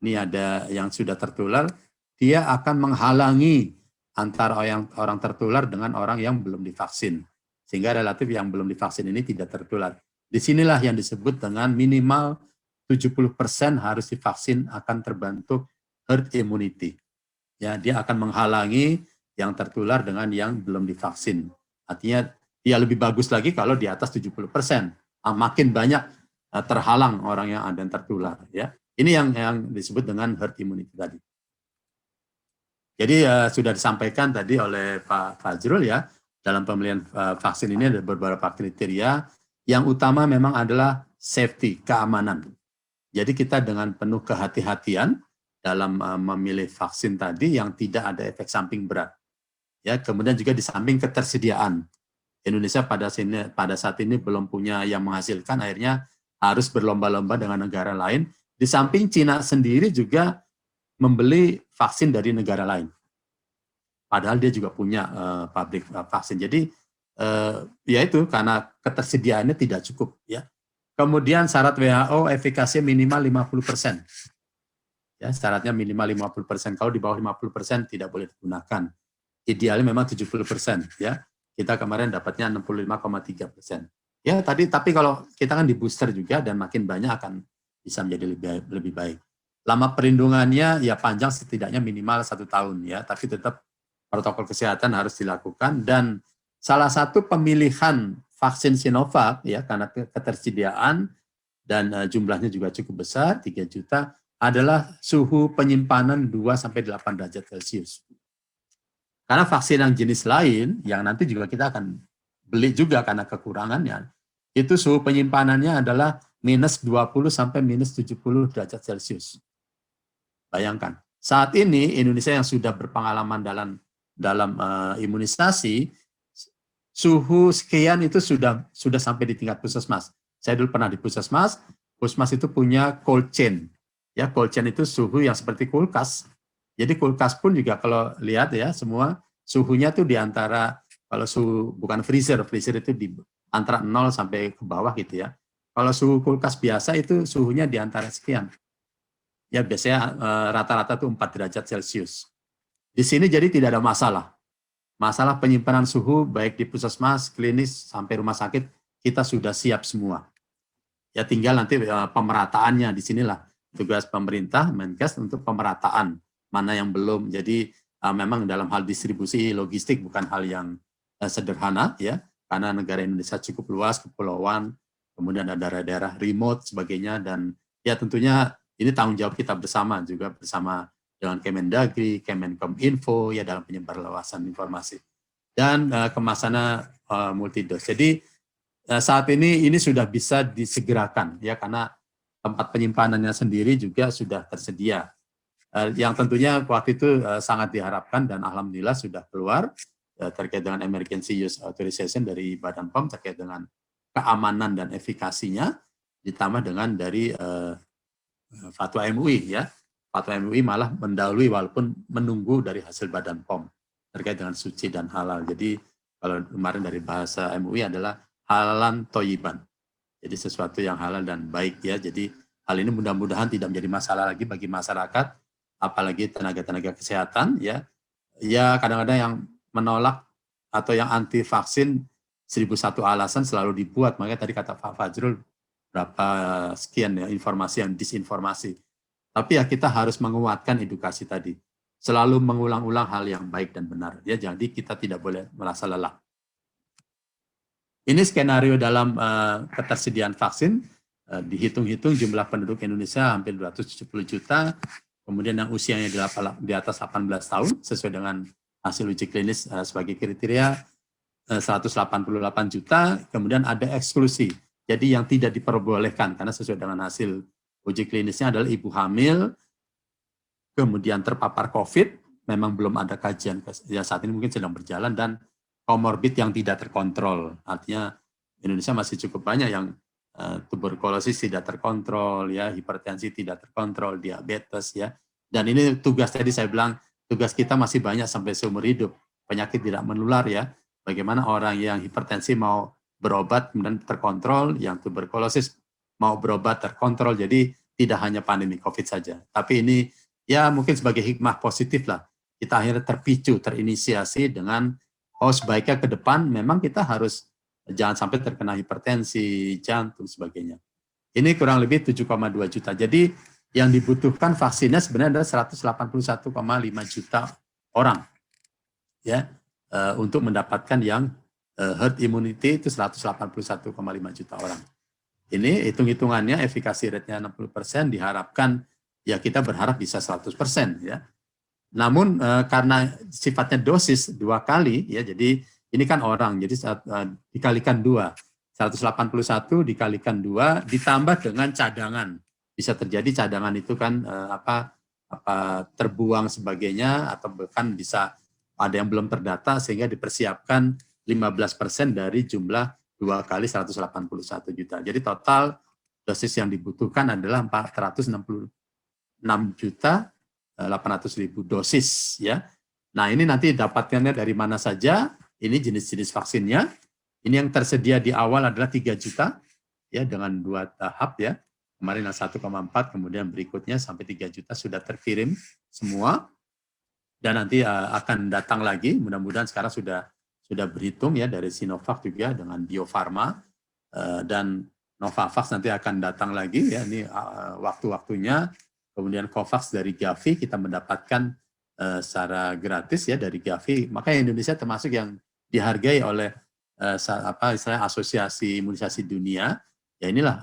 ini ada yang sudah tertular, dia akan menghalangi antara orang tertular dengan orang yang belum divaksin, sehingga relatif yang belum divaksin ini tidak tertular. Disinilah yang disebut dengan minimal 70% harus divaksin akan terbentuk herd immunity. Ya, dia akan menghalangi yang tertular dengan yang belum divaksin. Artinya dia lebih bagus lagi kalau di atas 70%. Makin banyak terhalang orang yang ada yang tertular ya. Ini yang disebut dengan herd immunity tadi. Jadi sudah disampaikan tadi oleh Pak Fajrul ya, dalam pemilihan vaksin ini ada beberapa kriteria. Yang utama memang adalah safety, keamanan. Jadi kita dengan penuh kehati-hatian dalam memilih vaksin tadi yang tidak ada efek samping berat. Ya, kemudian juga di samping ketersediaan. Indonesia pada saat ini belum punya yang menghasilkan, akhirnya harus berlomba-lomba dengan negara lain. Di samping Cina sendiri juga membeli vaksin dari negara lain. Padahal dia juga punya pabrik vaksin. Jadi ya itu karena ketersediaannya tidak cukup. Ya. Kemudian syarat WHO efikasinya minimal 50%. Ya, syaratnya minimal 50%. Kalau di bawah 50% tidak boleh digunakan. Idealnya memang 70%. Ya. Kita kemarin dapatnya 65,3%. Ya tapi kalau kita kan di booster juga dan makin banyak akan bisa menjadi lebih baik. Lama perlindungannya ya panjang setidaknya minimal 1 tahun ya, tapi tetap protokol kesehatan harus dilakukan dan salah satu pemilihan vaksin Sinovac ya karena ketersediaan dan jumlahnya juga cukup besar, 3 juta, adalah suhu penyimpanan 2-8 derajat Celcius. Karena vaksin yang jenis lain, yang nanti juga kita akan beli juga karena kekurangannya, itu suhu penyimpanannya adalah -20 sampai -70 derajat Celcius. Bayangkan, saat ini Indonesia yang sudah berpengalaman dalam imunisasi, suhu sekian itu sudah sampai di tingkat puskesmas. Saya dulu pernah di puskesmas itu punya cold chain. Ya, cold chain itu suhu yang seperti kulkas. Jadi kulkas pun juga kalau lihat ya, semua suhunya tuh di antara, kalau suhu bukan freezer itu di antara 0 sampai ke bawah gitu ya. Kalau suhu kulkas biasa itu suhunya di antara sekian. Ya biasanya rata-rata tuh 4 derajat Celcius. Di sini jadi tidak ada masalah. Masalah penyimpanan suhu baik di puskesmas, klinis, sampai rumah sakit, kita sudah siap semua. Ya tinggal nanti pemerataannya, di sinilah tugas pemerintah, Menkes untuk pemerataan, mana yang belum. Jadi memang dalam hal distribusi logistik bukan hal yang sederhana, ya, karena negara Indonesia cukup luas, kepulauan, kemudian ada daerah-daerah remote, sebagainya, dan ya tentunya ini tanggung jawab kita bersama, juga bersama dengan Kemendagri, Kemenkominfo, ya dalam penyebarluasan informasi. Dan kemasannya multidos. Jadi saat ini sudah bisa disegerakan, ya, karena tempat penyimpanannya sendiri juga sudah tersedia. Yang tentunya waktu itu sangat diharapkan dan alhamdulillah sudah keluar terkait dengan emergency use authorization dari Badan POM terkait dengan keamanan dan efikasinya, ditambah dengan dari fatwa MUI, ya. Fatwa MUI malah mendahului walaupun menunggu dari hasil Badan POM terkait dengan suci dan halal. Jadi kalau kemarin dari bahasa MUI adalah halalan toyiban. Jadi sesuatu yang halal dan baik, ya. Jadi hal ini mudah-mudahan tidak menjadi masalah lagi bagi masyarakat, apalagi tenaga-tenaga kesehatan, ya. Ya kadang-kadang yang menolak atau yang anti vaksin 1001 alasan selalu dibuat. Makanya tadi kata Pak Fajrul berapa sekian ya informasi yang disinformasi. Tapi ya kita harus menguatkan edukasi tadi. Selalu mengulang-ulang hal yang baik dan benar. Ya, jadi kita tidak boleh merasa lelah. Ini skenario dalam ketersediaan vaksin. Dihitung-hitung jumlah penduduk Indonesia hampir 270 juta. Kemudian yang usianya di atas 18 tahun sesuai dengan hasil uji klinis sebagai kriteria 188 juta. Kemudian ada eksklusi. Jadi yang tidak diperbolehkan karena sesuai dengan hasil uji klinisnya adalah ibu hamil, kemudian terpapar COVID, memang belum ada kajian, ya saat ini mungkin sedang berjalan, dan komorbid yang tidak terkontrol. Artinya Indonesia masih cukup banyak yang tuberkulosis tidak terkontrol, ya, hipertensi tidak terkontrol, diabetes, ya. Dan ini tugas tadi saya bilang, tugas kita masih banyak sampai seumur hidup. Penyakit tidak menular, ya. Bagaimana orang yang hipertensi mau berobat kemudian terkontrol, yang tuberkulosis mau berobat terkontrol. Jadi tidak hanya pandemi COVID saja. Tapi ini ya mungkin sebagai hikmah positif lah. Kita akhirnya terpicu, terinisiasi dengan sebaiknya ke depan memang kita harus jangan sampai terkena hipertensi, jantung, sebagainya. Ini kurang lebih 7,2 juta. Jadi yang dibutuhkan vaksinnya sebenarnya adalah 181,5 juta orang, ya, untuk mendapatkan yang herd immunity itu 181,5 juta orang. Ini hitung-hitungannya efikasi rate-nya 60%, diharapkan ya kita berharap bisa 100%, ya. Namun karena sifatnya dosis 2 kali, ya, jadi ini kan orang, jadi dikalikan 2, 181 dikalikan 2 ditambah dengan cadangan. Bisa terjadi cadangan itu kan terbuang sebagainya, atau bahkan bisa ada yang belum terdata sehingga dipersiapkan 15% dari jumlah 2 kali 181 juta. Jadi total dosis yang dibutuhkan adalah 466.800.000 dosis, ya. Nah, ini nanti dapatkannya dari mana saja? Ini jenis-jenis vaksinnya. Ini yang tersedia di awal adalah 3 juta, ya, dengan 2 tahap, ya. Kemarin 1,4, kemudian berikutnya sampai 3 juta sudah terkirim semua. Dan nanti akan datang lagi, mudah-mudahan sekarang sudah berhitung, ya, dari Sinovac juga dengan Bio Farma, dan Novavax nanti akan datang lagi, ya, ini waktu-waktunya. Kemudian Covax dari Gavi kita mendapatkan secara gratis, ya, dari Gavi. Makanya Indonesia termasuk yang dihargai oleh istilahnya Asosiasi Imunisasi Dunia. Ya inilah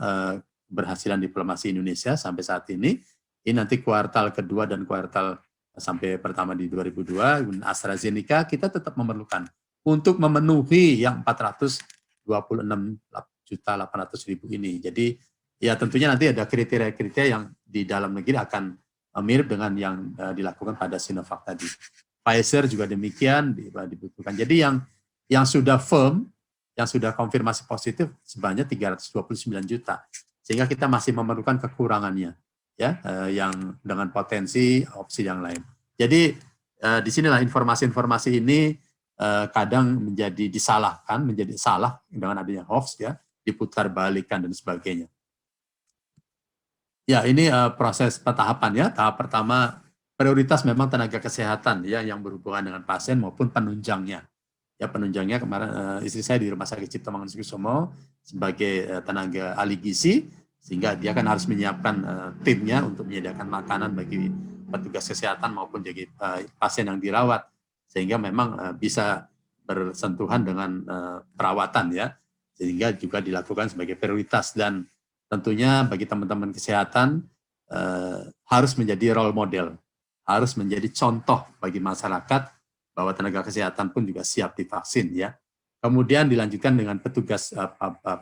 keberhasilan diplomasi Indonesia sampai saat ini. Ini nanti kuartal kedua dan kuartal sampai pertama di 2002, AstraZeneca kita tetap memerlukan untuk memenuhi yang 426.800.000 ini. Jadi ya tentunya nanti ada kriteria-kriteria yang di dalam negeri akan mirip dengan yang dilakukan pada Sinovac tadi. Pfizer juga demikian dibutuhkan. Jadi yang sudah firm, yang sudah konfirmasi positif sebanyak 329 juta. Sehingga kita masih memerlukan kekurangannya, ya, yang dengan potensi opsi yang lain. Jadi disinilah informasi-informasi ini kadang menjadi disalahkan, menjadi salah dengan adanya hoax, ya, diputar balikan dan sebagainya. Ya, ini proses tahapan, ya. Tahap pertama prioritas memang tenaga kesehatan, ya, yang berhubungan dengan pasien maupun penunjangnya. Ya, penunjangnya kemarin istri saya di Rumah Sakit Cipto Mangunkusumo sebagai tenaga ahli gizi, sehingga dia kan harus menyiapkan timnya untuk menyediakan makanan bagi petugas kesehatan maupun bagi pasien yang dirawat, sehingga memang bisa bersentuhan dengan perawatan, ya, sehingga juga dilakukan sebagai prioritas. Dan tentunya bagi teman-teman kesehatan harus menjadi role model, harus menjadi contoh bagi masyarakat bahwa tenaga kesehatan pun juga siap divaksin, ya. Kemudian dilanjutkan dengan petugas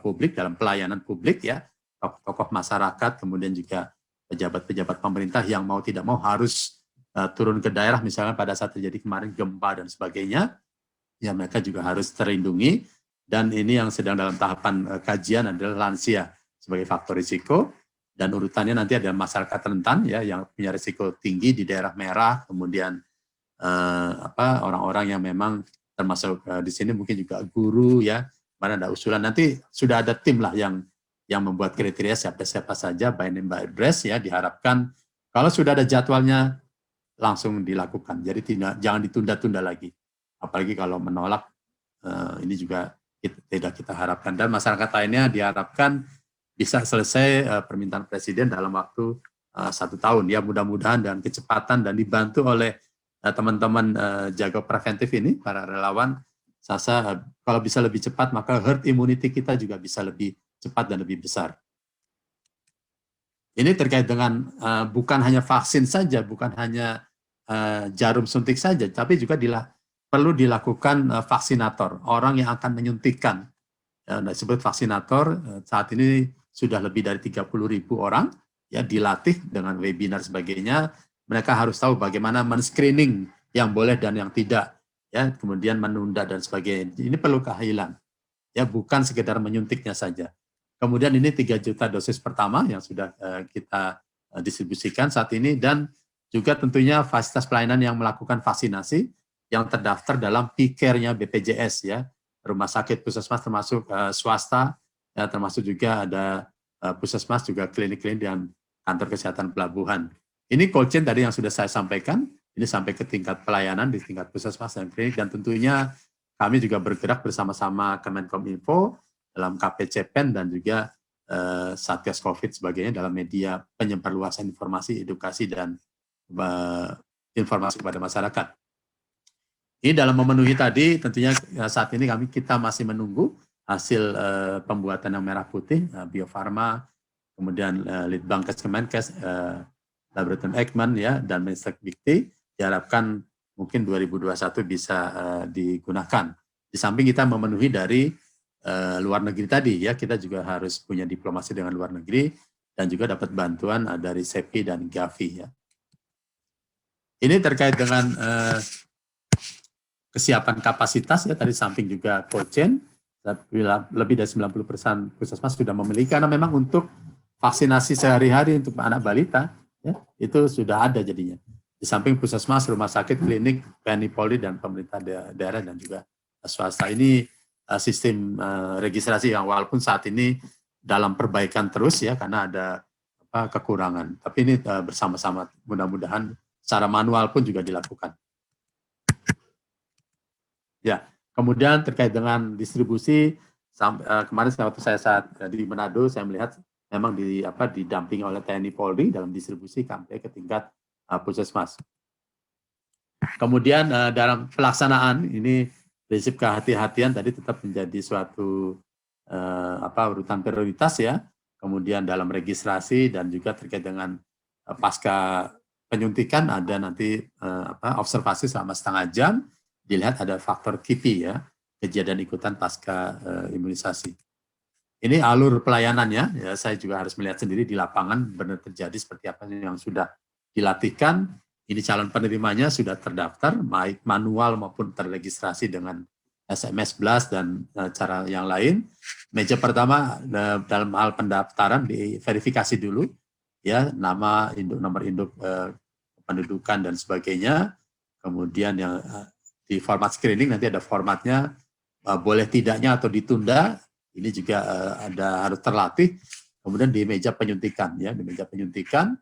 publik dalam pelayanan publik, ya, tokoh masyarakat, kemudian juga pejabat-pejabat pemerintah yang mau tidak mau harus turun ke daerah, misalnya pada saat terjadi kemarin gempa dan sebagainya, ya mereka juga harus terlindungi. Dan ini yang sedang dalam tahapan kajian adalah lansia sebagai faktor risiko, dan urutannya nanti ada masyarakat rentan, ya, yang punya risiko tinggi di daerah merah, kemudian orang-orang yang memang termasuk di sini mungkin juga guru, ya, mana ada usulan nanti sudah ada tim lah yang membuat kriteria siapa saja by name by address, ya, diharapkan kalau sudah ada jadwalnya langsung dilakukan. Jadi jangan ditunda-tunda lagi. Apalagi kalau menolak, ini juga tidak kita harapkan. Dan masyarakat lainnya diharapkan bisa selesai permintaan Presiden dalam waktu 1 tahun. Ya, mudah-mudahan dengan kecepatan dan dibantu oleh teman-teman jaga preventif ini, para relawan. Sasa kalau bisa lebih cepat, maka herd immunity kita juga bisa lebih cepat dan lebih besar. Ini terkait dengan bukan hanya vaksin saja, bukan hanya jarum suntik saja, tapi juga perlu dilakukan vaksinator, orang yang akan menyuntikkan. Disebut vaksinator, saat ini sudah lebih dari 30.000 orang, ya, dilatih dengan webinar sebagainya. Mereka harus tahu bagaimana men-screening yang boleh dan yang tidak, ya, kemudian menunda dan sebagainya. Ini perlu keahlian, ya, bukan sekedar menyuntiknya saja. Kemudian ini 3 juta dosis pertama yang sudah kita distribusikan saat ini, dan juga tentunya fasilitas pelayanan yang melakukan vaksinasi yang terdaftar dalam P-Care-nya BPJS, ya, rumah sakit puskesmas termasuk swasta, ya, termasuk juga ada puskesmas, juga klinik-klinik dan kantor kesehatan pelabuhan. Ini cold chain tadi yang sudah saya sampaikan, ini sampai ke tingkat pelayanan di tingkat puskesmas dan klinik, dan tentunya kami juga bergerak bersama-sama Kemenkominfo dalam KPCPEN dan juga Satgas COVID sebagainya dalam media penyebarluasan informasi, edukasi, dan informasi kepada masyarakat. Ini dalam memenuhi tadi, tentunya saat ini kita masih menunggu hasil pembuatan yang merah putih, Bio Farma, kemudian Litbangkes Kemenkes, Laboratorium Eijkman, ya, dan Mensesdikti, diharapkan mungkin 2021 bisa digunakan. Di samping kita memenuhi dari luar negeri tadi, ya, kita juga harus punya diplomasi dengan luar negeri dan juga dapat bantuan dari CEPI dan Gavi, ya. Ini terkait dengan kesiapan kapasitas, ya, tadi samping juga cold chain, lebih dari 90% puskesmas sudah memiliki, karena memang untuk vaksinasi sehari-hari untuk anak balita, ya, itu sudah ada jadinya. Di samping puskesmas, rumah sakit, klinik, TNI Polri, dan pemerintah daerah dan juga swasta. Ini sistem registrasi yang walaupun saat ini dalam perbaikan terus, ya, karena ada kekurangan. Tapi ini bersama-sama mudah-mudahan secara manual pun juga dilakukan. Ya, kemudian terkait dengan distribusi, kemarin waktu saya saat di Manado, saya melihat memang didampingi oleh TNI Polri dalam distribusi sampai ke tingkat puskesmas. Kemudian dalam pelaksanaan ini prinsip kehati-hatian tadi tetap menjadi suatu urutan prioritas, ya. kemudian dalam registrasi dan juga terkait dengan pasca penyuntikan ada nanti observasi selama setengah jam, dilihat ada faktor KIPI ya, kejadian ikutan pasca imunisasi. Ini alur pelayanannya, ya saya juga harus melihat sendiri di lapangan benar terjadi seperti apa yang sudah dilatihkan. Ini calon penerimanya sudah terdaftar, baik manual maupun terregistrasi dengan SMS Blast dan cara yang lain. Meja pertama dalam hal pendaftaran diverifikasi dulu, ya nama, induk, nomor induk, pendudukan dan sebagainya. Kemudian yang di format screening nanti ada formatnya, boleh tidaknya atau ditunda. Ini juga harus terlatih. Kemudian di meja penyuntikan, ya di meja penyuntikan.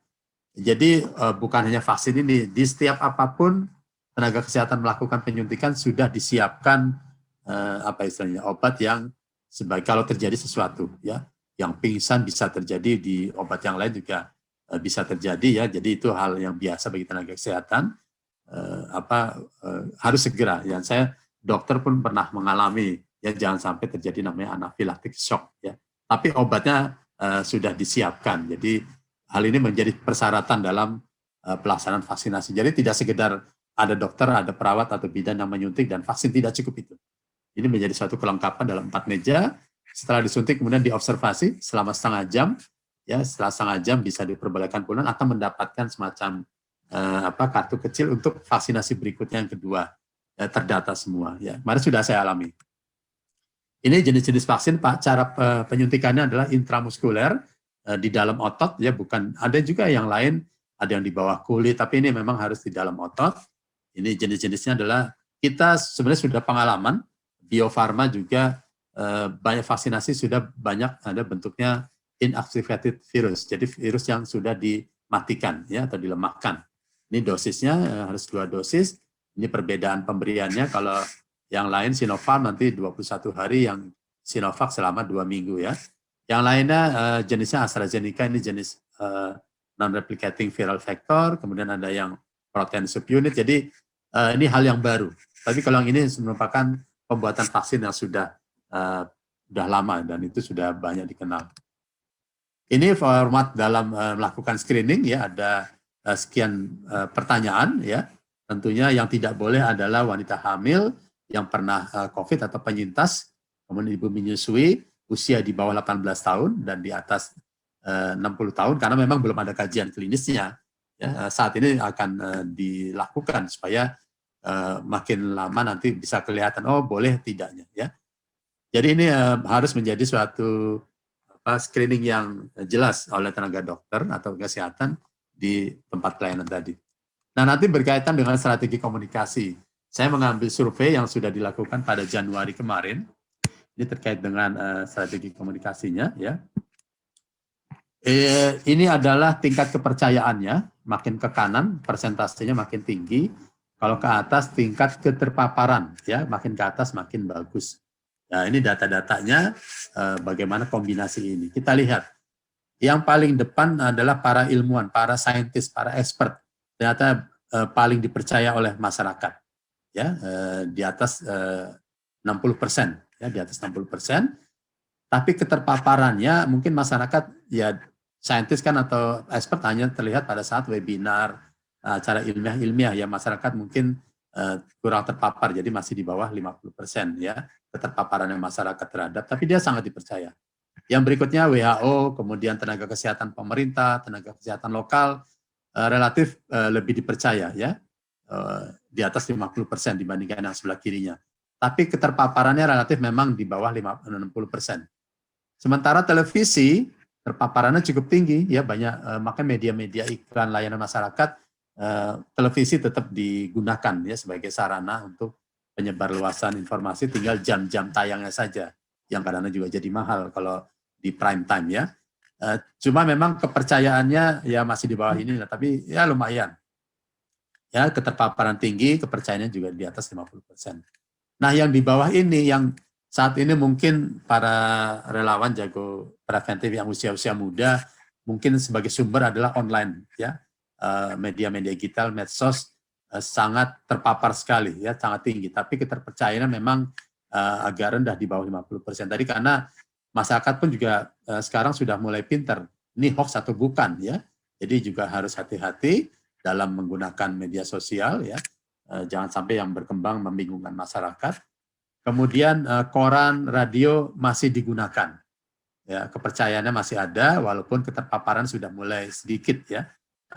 Jadi bukan hanya vaksin ini, di setiap apapun tenaga kesehatan melakukan penyuntikan sudah disiapkan apa istilahnya obat yang sebagai kalau terjadi sesuatu, ya yang pingsan bisa terjadi di obat yang lain juga bisa terjadi, ya. Jadi itu hal yang biasa bagi tenaga kesehatan. Harus segera. Ya saya dokter pun pernah mengalami, ya jangan sampai terjadi namanya anafilaktik shock, ya. Tapi obatnya sudah disiapkan. Jadi hal ini menjadi persyaratan dalam pelaksanaan vaksinasi. Jadi tidak sekedar ada dokter, ada perawat atau bidan yang menyuntik dan vaksin, tidak cukup itu. Ini menjadi suatu kelengkapan dalam 4 meja. Setelah disuntik kemudian diobservasi selama setengah jam. Ya, setelah setengah jam bisa diperbolehkan pulang atau mendapatkan semacam kartu kecil untuk vaksinasi berikutnya yang kedua. Terdata semua. Ya, kemarin sudah saya alami. Ini jenis-jenis vaksin, Pak. Cara penyuntikannya adalah intramuskuler di dalam otot, ya bukan. Ada juga yang lain, ada yang di bawah kulit, tapi ini memang harus di dalam otot. Ini jenis-jenisnya adalah kita sebenarnya sudah pengalaman. Bio Farma juga banyak vaksinasi sudah banyak ada bentuknya inactivated virus, jadi virus yang sudah dimatikan, ya atau dilemahkan. Ini dosisnya harus 2 dosis. Ini perbedaan pemberiannya. Kalau yang lain Sinopharm nanti 21 hari, yang Sinovac selama 2 minggu, ya. Yang lainnya jenisnya AstraZeneca, ini jenis non-replicating viral vector, kemudian ada yang protein subunit, jadi ini hal yang baru. Tapi kalau yang ini merupakan pembuatan vaksin yang sudah lama dan itu sudah banyak dikenal. Ini format dalam melakukan screening, ya ada sekian pertanyaan, ya. Tentunya yang tidak boleh adalah wanita hamil yang pernah COVID atau penyintas, kemudian ibu menyusui, usia di bawah 18 tahun dan di atas 60 tahun, karena memang belum ada kajian klinisnya. Ya, saat ini akan dilakukan supaya makin lama nanti bisa kelihatan, oh boleh tidaknya. Ya. Jadi ini harus menjadi suatu screening yang jelas oleh tenaga dokter atau kesehatan di tempat pelayanan tadi. Nah nanti berkaitan dengan strategi komunikasi. Saya mengambil survei yang sudah dilakukan pada Januari kemarin. Ini terkait dengan strategi komunikasinya, ya. Ini adalah tingkat kepercayaannya, makin ke kanan persentasenya makin tinggi. Kalau ke atas tingkat keterpaparan, ya makin ke atas makin bagus. Nah ini data-datanya bagaimana kombinasi ini. Kita lihat yang paling depan adalah para ilmuwan, para saintis, para expert. Ternyata paling dipercaya oleh masyarakat, ya di atas 60%. Ya, di atas 60%, tapi keterpaparannya mungkin masyarakat, ya saintis kan atau expert hanya terlihat pada saat webinar, acara ilmiah, ya masyarakat mungkin kurang terpapar, jadi masih di bawah 50%, ya keterpaparannya masyarakat terhadap, tapi dia sangat dipercaya. Yang berikutnya WHO, kemudian tenaga kesehatan pemerintah, tenaga kesehatan lokal, relatif lebih dipercaya, ya di atas 50% dibandingkan yang sebelah kirinya. Tapi keterpaparannya relatif memang di bawah 60%. Sementara televisi terpaparannya cukup tinggi, ya banyak, maka media-media iklan layanan masyarakat, televisi tetap digunakan ya sebagai sarana untuk penyebarluasan informasi, tinggal jam-jam tayangnya saja yang kadang-kadang juga jadi mahal kalau di prime time, ya. Cuma memang kepercayaannya ya masih di bawah ini, tapi ya lumayan. Ya keterpaparan tinggi, kepercayaannya juga di atas 50%. Nah, yang di bawah ini, yang saat ini mungkin para relawan jago preventif yang usia-usia muda, mungkin sebagai sumber adalah online, ya media-media digital, medsos sangat terpapar sekali, ya sangat tinggi. Tapi keterpercayaannya memang agak rendah di bawah 50%. Tadi karena masyarakat pun juga sekarang sudah mulai pintar, ini hoax atau bukan ya. Jadi juga harus hati-hati dalam menggunakan media sosial ya. Jangan sampai yang berkembang membingungkan masyarakat. Kemudian koran, radio masih digunakan. Ya, kepercayaannya masih ada walaupun keterpaparan sudah mulai sedikit ya.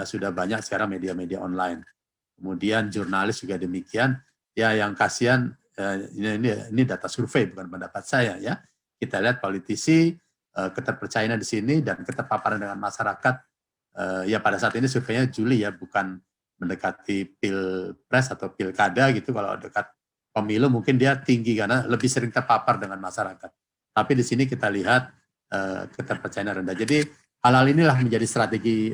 Sudah banyak sekarang media-media online. Kemudian jurnalis juga demikian. Ya, yang kasihan ini data survei bukan pendapat saya ya. Kita lihat politisi keterpercayaannya di sini dan keterpaparan dengan masyarakat ya pada saat ini surveinya Juli ya, bukan mendekati pilpres atau pilkada gitu. Kalau dekat pemilu mungkin dia tinggi karena lebih sering terpapar dengan masyarakat. Tapi di sini kita lihat keterpercayaan rendah. Jadi hal-hal inilah menjadi strategi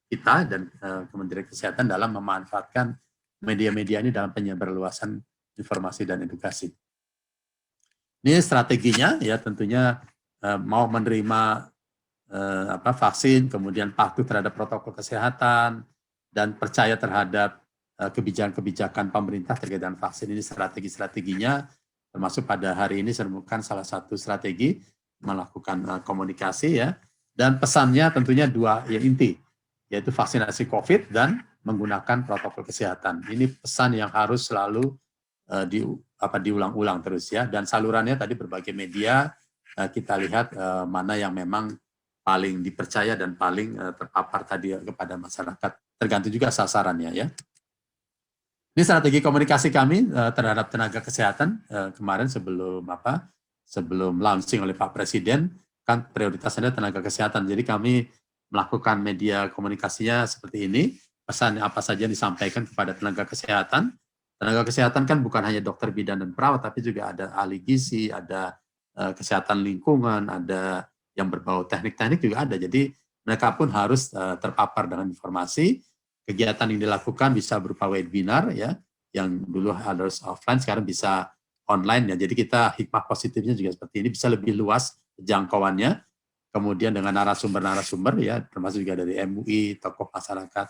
kita dan Kementerian Kesehatan dalam memanfaatkan media-media ini dalam penyebarluasan informasi dan edukasi. Ini strateginya ya, tentunya mau menerima vaksin, kemudian patuh terhadap protokol kesehatan dan percaya terhadap kebijakan-kebijakan pemerintah terkait dengan vaksin. Ini strategi-strateginya, termasuk pada hari ini saya menemukan salah satu strategi melakukan komunikasi ya, dan pesannya tentunya dua ya inti, yaitu vaksinasi COVID dan menggunakan protokol kesehatan. Ini pesan yang harus selalu diulang-ulang terus ya, dan salurannya tadi berbagai media kita lihat mana yang memang paling dipercaya dan paling terpapar tadi kepada masyarakat, tergantung juga sasarannya ya. Ini strategi komunikasi kami terhadap tenaga kesehatan kemarin sebelum launching oleh Pak Presiden, kan prioritasnya tenaga kesehatan. Jadi kami melakukan media komunikasinya seperti ini, pesan apa saja yang disampaikan kepada tenaga kesehatan. Tenaga kesehatan kan bukan hanya dokter bidan dan perawat, tapi juga ada ahli gizi, ada kesehatan lingkungan, ada yang berbau teknik-teknik juga ada. Jadi mereka pun harus terpapar dengan informasi. Kegiatan yang dilakukan bisa berupa webinar ya, yang dulu harus offline, sekarang bisa online ya. Jadi kita hikmah positifnya juga seperti ini, bisa lebih luas jangkauannya. Kemudian dengan narasumber-narasumber ya, termasuk juga dari MUI, tokoh masyarakat.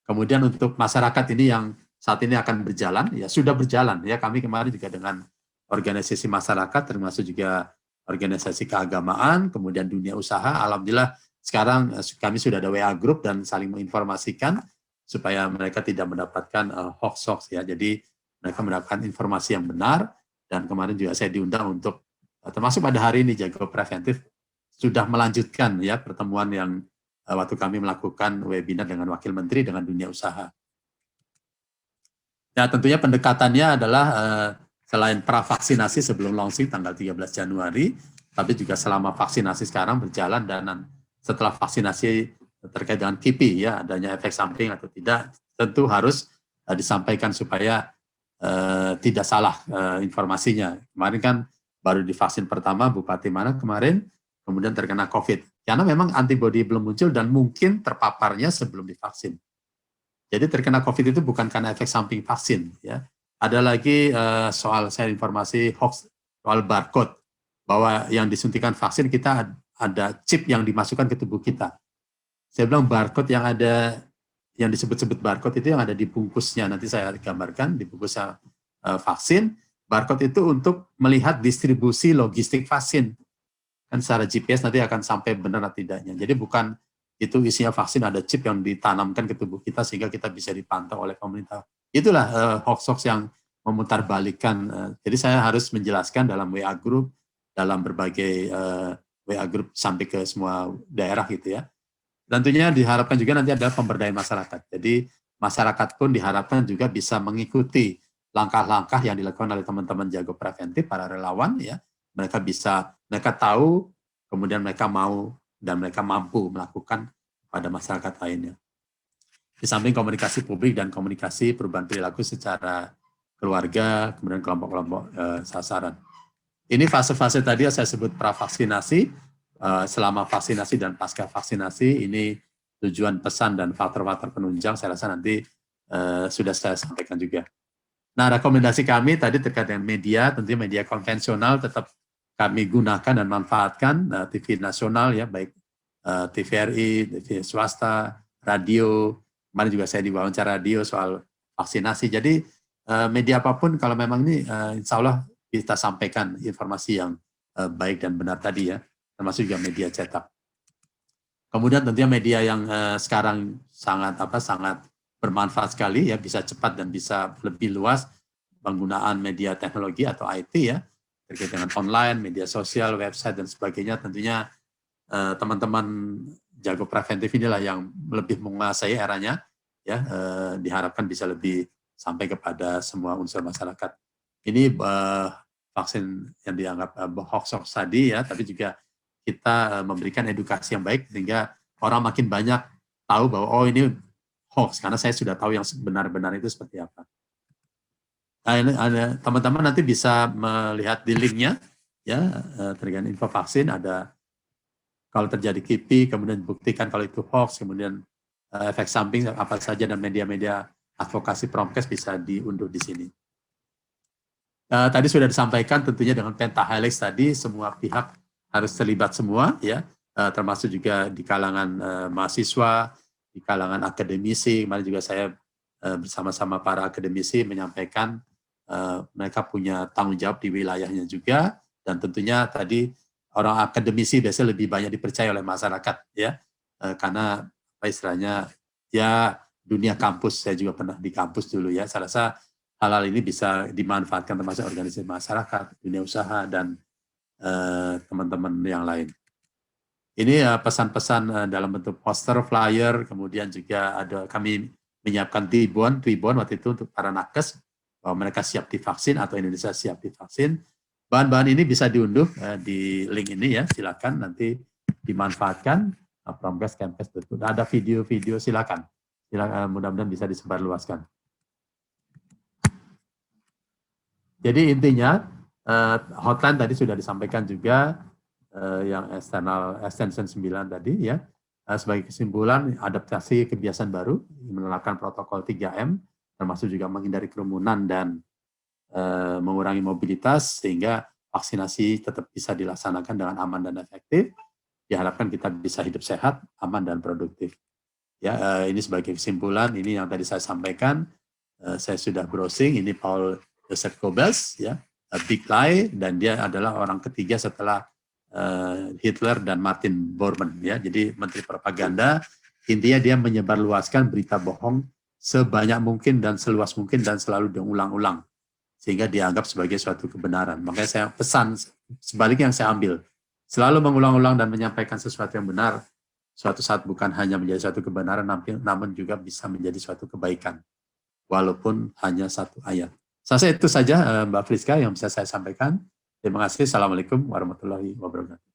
Kemudian untuk masyarakat ini yang saat ini akan berjalan, ya sudah berjalan ya. Kami kemarin juga dengan organisasi masyarakat, termasuk juga organisasi keagamaan, kemudian dunia usaha. Alhamdulillah sekarang kami sudah ada WA group dan saling menginformasikan supaya mereka tidak mendapatkan hoax-hoax ya. Jadi mereka mendapatkan informasi yang benar, dan kemarin juga saya diundang untuk, termasuk pada hari ini Jago Preventif sudah melanjutkan ya pertemuan yang waktu kami melakukan webinar dengan Wakil Menteri dengan dunia usaha. Ya tentunya pendekatannya adalah selain pravaksinasi sebelum launching tanggal 13 Januari, tapi juga selama vaksinasi sekarang berjalan, dan setelah vaksinasi terkait dengan KIPI ya, adanya efek samping atau tidak, tentu harus disampaikan supaya tidak salah informasinya. Kemarin kan baru divaksin pertama Bupati mana kemarin, kemudian terkena COVID. Karena memang antibodi belum muncul dan mungkin terpaparnya sebelum divaksin. Jadi terkena COVID itu bukan karena efek samping vaksin. Ya. Ada lagi soal saya informasi hoax soal barcode, bahwa yang disuntikan vaksin kita ada chip yang dimasukkan ke tubuh kita. Saya bilang barcode yang ada, yang disebut-sebut barcode itu yang ada di bungkusnya, nanti saya gambarkan di bungkusnya vaksin. Barcode itu untuk melihat distribusi logistik vaksin. Kan secara GPS nanti akan sampai benar atau tidaknya. Jadi bukan itu isinya vaksin, ada chip yang ditanamkan ke tubuh kita sehingga kita bisa dipantau oleh pemerintah. Itulah hoax-hoax yang memutarbalikkan. Jadi saya harus menjelaskan dalam WA group, dalam berbagai WA group sampai ke semua daerah gitu ya. Tentunya diharapkan juga nanti ada pemberdayaan masyarakat. Jadi masyarakat pun diharapkan juga bisa mengikuti langkah-langkah yang dilakukan oleh teman-teman Jago Preventif, para relawan ya. Mereka tahu, kemudian mereka mau dan mereka mampu melakukan pada masyarakat lainnya. Di samping komunikasi publik dan komunikasi perubahan perilaku secara keluarga, kemudian kelompok-kelompok sasaran. Ini fase-fase tadi yang saya sebut pravaksinasi, selama vaksinasi dan pasca vaksinasi, ini tujuan pesan dan faktor-faktor penunjang saya rasa nanti sudah saya sampaikan juga. Nah, rekomendasi kami tadi terkait dengan media, tentunya media konvensional tetap kami gunakan dan manfaatkan, TV nasional ya, baik TVRI, TV swasta, radio, kemarin juga saya diwawancara radio soal vaksinasi. Jadi media apapun kalau memang ini insya Allah kita sampaikan informasi yang baik dan benar tadi ya, termasuk juga media cetak. Kemudian tentunya media yang sekarang sangat bermanfaat sekali ya, bisa cepat dan bisa lebih luas penggunaan media teknologi atau IT ya, terkait dengan online, media sosial, website dan sebagainya. Tentunya teman-teman jago preventif inilah yang lebih menguasai eranya ya, diharapkan bisa lebih sampai kepada semua unsur masyarakat. Ini vaksin yang dianggap hoax tadi ya, tapi juga kita memberikan edukasi yang baik sehingga orang makin banyak tahu bahwa oh ini hoax, karena saya sudah tahu yang benar-benar itu seperti apa. Nah, ini ada teman-teman nanti bisa melihat di linknya ya, terkait info vaksin, ada kalau terjadi KIPI, kemudian buktikan kalau itu hoax, kemudian efek samping apa saja, dan media-media advokasi Promkes bisa diunduh di sini. Tadi sudah disampaikan tentunya dengan pentahelix tadi semua pihak harus terlibat semua ya, termasuk juga di kalangan mahasiswa, di kalangan akademisi. Kemarin juga saya bersama-sama para akademisi menyampaikan mereka punya tanggung jawab di wilayahnya juga, dan tentunya tadi orang akademisi biasanya lebih banyak dipercaya oleh masyarakat ya, karena apa istilahnya ya, dunia kampus, saya juga pernah di kampus dulu ya, saya rasa hal-hal ini bisa dimanfaatkan termasuk organisasi masyarakat, dunia usaha, dan teman-teman yang lain. Ini pesan-pesan dalam bentuk poster, flyer, kemudian juga ada kami menyiapkan tribun waktu itu untuk para nakes, bahwa mereka siap divaksin atau Indonesia siap divaksin. Bahan-bahan ini bisa diunduh di link ini ya, silakan nanti dimanfaatkan. Promkes Campus, ada video-video, silakan mudah-mudahan bisa disebarluaskan. Jadi intinya hotline tadi sudah disampaikan juga, yang eksternal extension 9 tadi ya. Sebagai kesimpulan, adaptasi kebiasaan baru, menerapkan protokol 3M, termasuk juga menghindari kerumunan dan mengurangi mobilitas sehingga vaksinasi tetap bisa dilaksanakan dengan aman dan efektif. Diharapkan kita bisa hidup sehat, aman dan produktif. Ya, ini sebagai kesimpulan, ini yang tadi saya sampaikan. Saya sudah browsing, ini Paul Joseph Goebbels ya, A Big Lie, dan dia adalah orang ketiga setelah Hitler dan Martin Bormann ya. Jadi menteri propaganda, intinya dia menyebarluaskan berita bohong sebanyak mungkin dan seluas mungkin dan selalu diulang-ulang sehingga dianggap sebagai suatu kebenaran. Makanya saya pesan sebaliknya yang saya ambil, selalu mengulang-ulang dan menyampaikan sesuatu yang benar, suatu saat bukan hanya menjadi suatu kebenaran, namun juga bisa menjadi suatu kebaikan, walaupun hanya satu ayat. Saya itu saja Mbak Friska yang bisa saya sampaikan. Terima kasih. Assalamualaikum warahmatullahi wabarakatuh.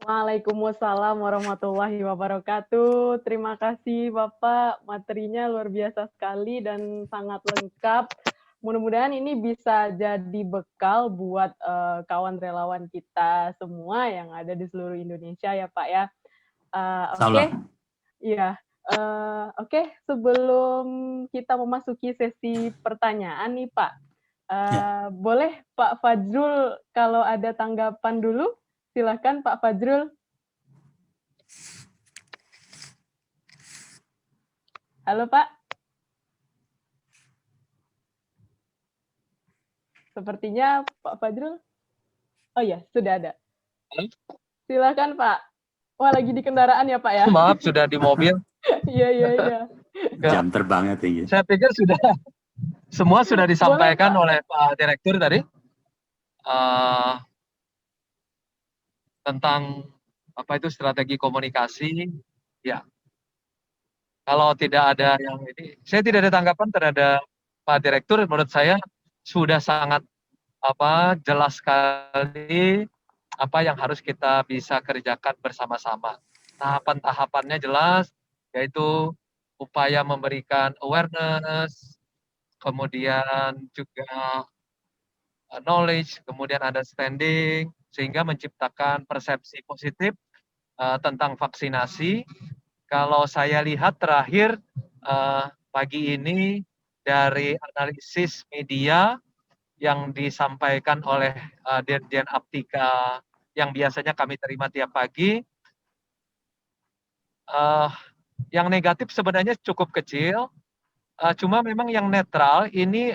Waalaikumsalam warahmatullahi wabarakatuh. Terima kasih Bapak, materinya luar biasa sekali dan sangat lengkap. Mudah-mudahan ini bisa jadi bekal buat kawan relawan kita semua yang ada di seluruh Indonesia ya Pak ya. Oke. Iya. Oke, sebelum kita memasuki sesi pertanyaan nih Pak, boleh Pak Fajrul kalau ada tanggapan dulu? Silakan Pak Fajrul. Halo Pak. Sepertinya Pak Fajrul. Oh iya, sudah ada. Silakan Pak. Wah, lagi di kendaraan ya Pak ya? Maaf, sudah di mobil. Iya. Jam terbangnya tinggi. Saya pikir semua sudah disampaikan oleh Pak Direktur tadi. Tentang apa itu strategi komunikasi, ya. Kalau tidak ada yang ini, saya tidak ada tanggapan terhadap Pak Direktur. Menurut saya sudah sangat jelas sekali apa yang harus kita bisa kerjakan bersama-sama. Tahapan-tahapannya jelas, yaitu upaya memberikan awareness, kemudian juga knowledge, kemudian understanding, sehingga menciptakan persepsi positif tentang vaksinasi. Kalau saya lihat terakhir pagi ini dari analisis media yang disampaikan oleh Dirjen Aptika yang biasanya kami terima tiap pagi, yang negatif sebenarnya cukup kecil, cuma memang yang netral ini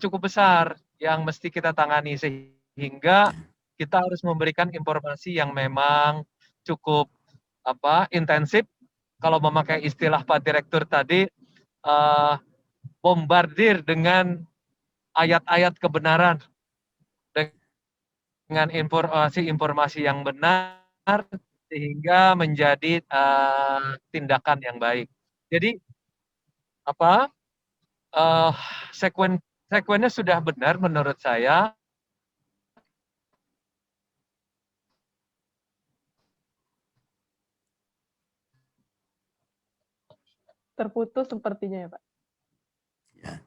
cukup besar yang mesti kita tangani, sehingga sehingga kita harus memberikan informasi yang memang cukup intensif. Kalau memakai istilah Pak Direktur tadi, bombardir dengan ayat-ayat kebenaran, dengan informasi-informasi yang benar, sehingga menjadi tindakan yang baik. Jadi sekuennya sudah benar menurut saya. Terputus sepertinya ya Pak. Ya.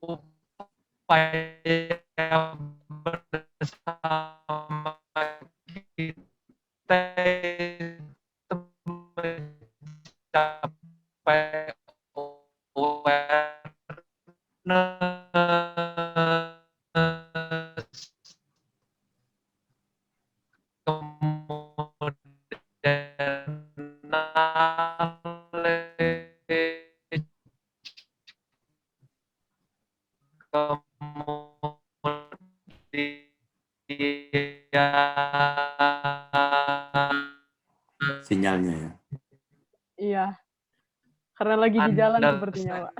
Upaya bersama kita mencapai awareness, kemudian knowledge, Sinyalnya ya. Iya. Karena lagi di jalan sepertinya Pak.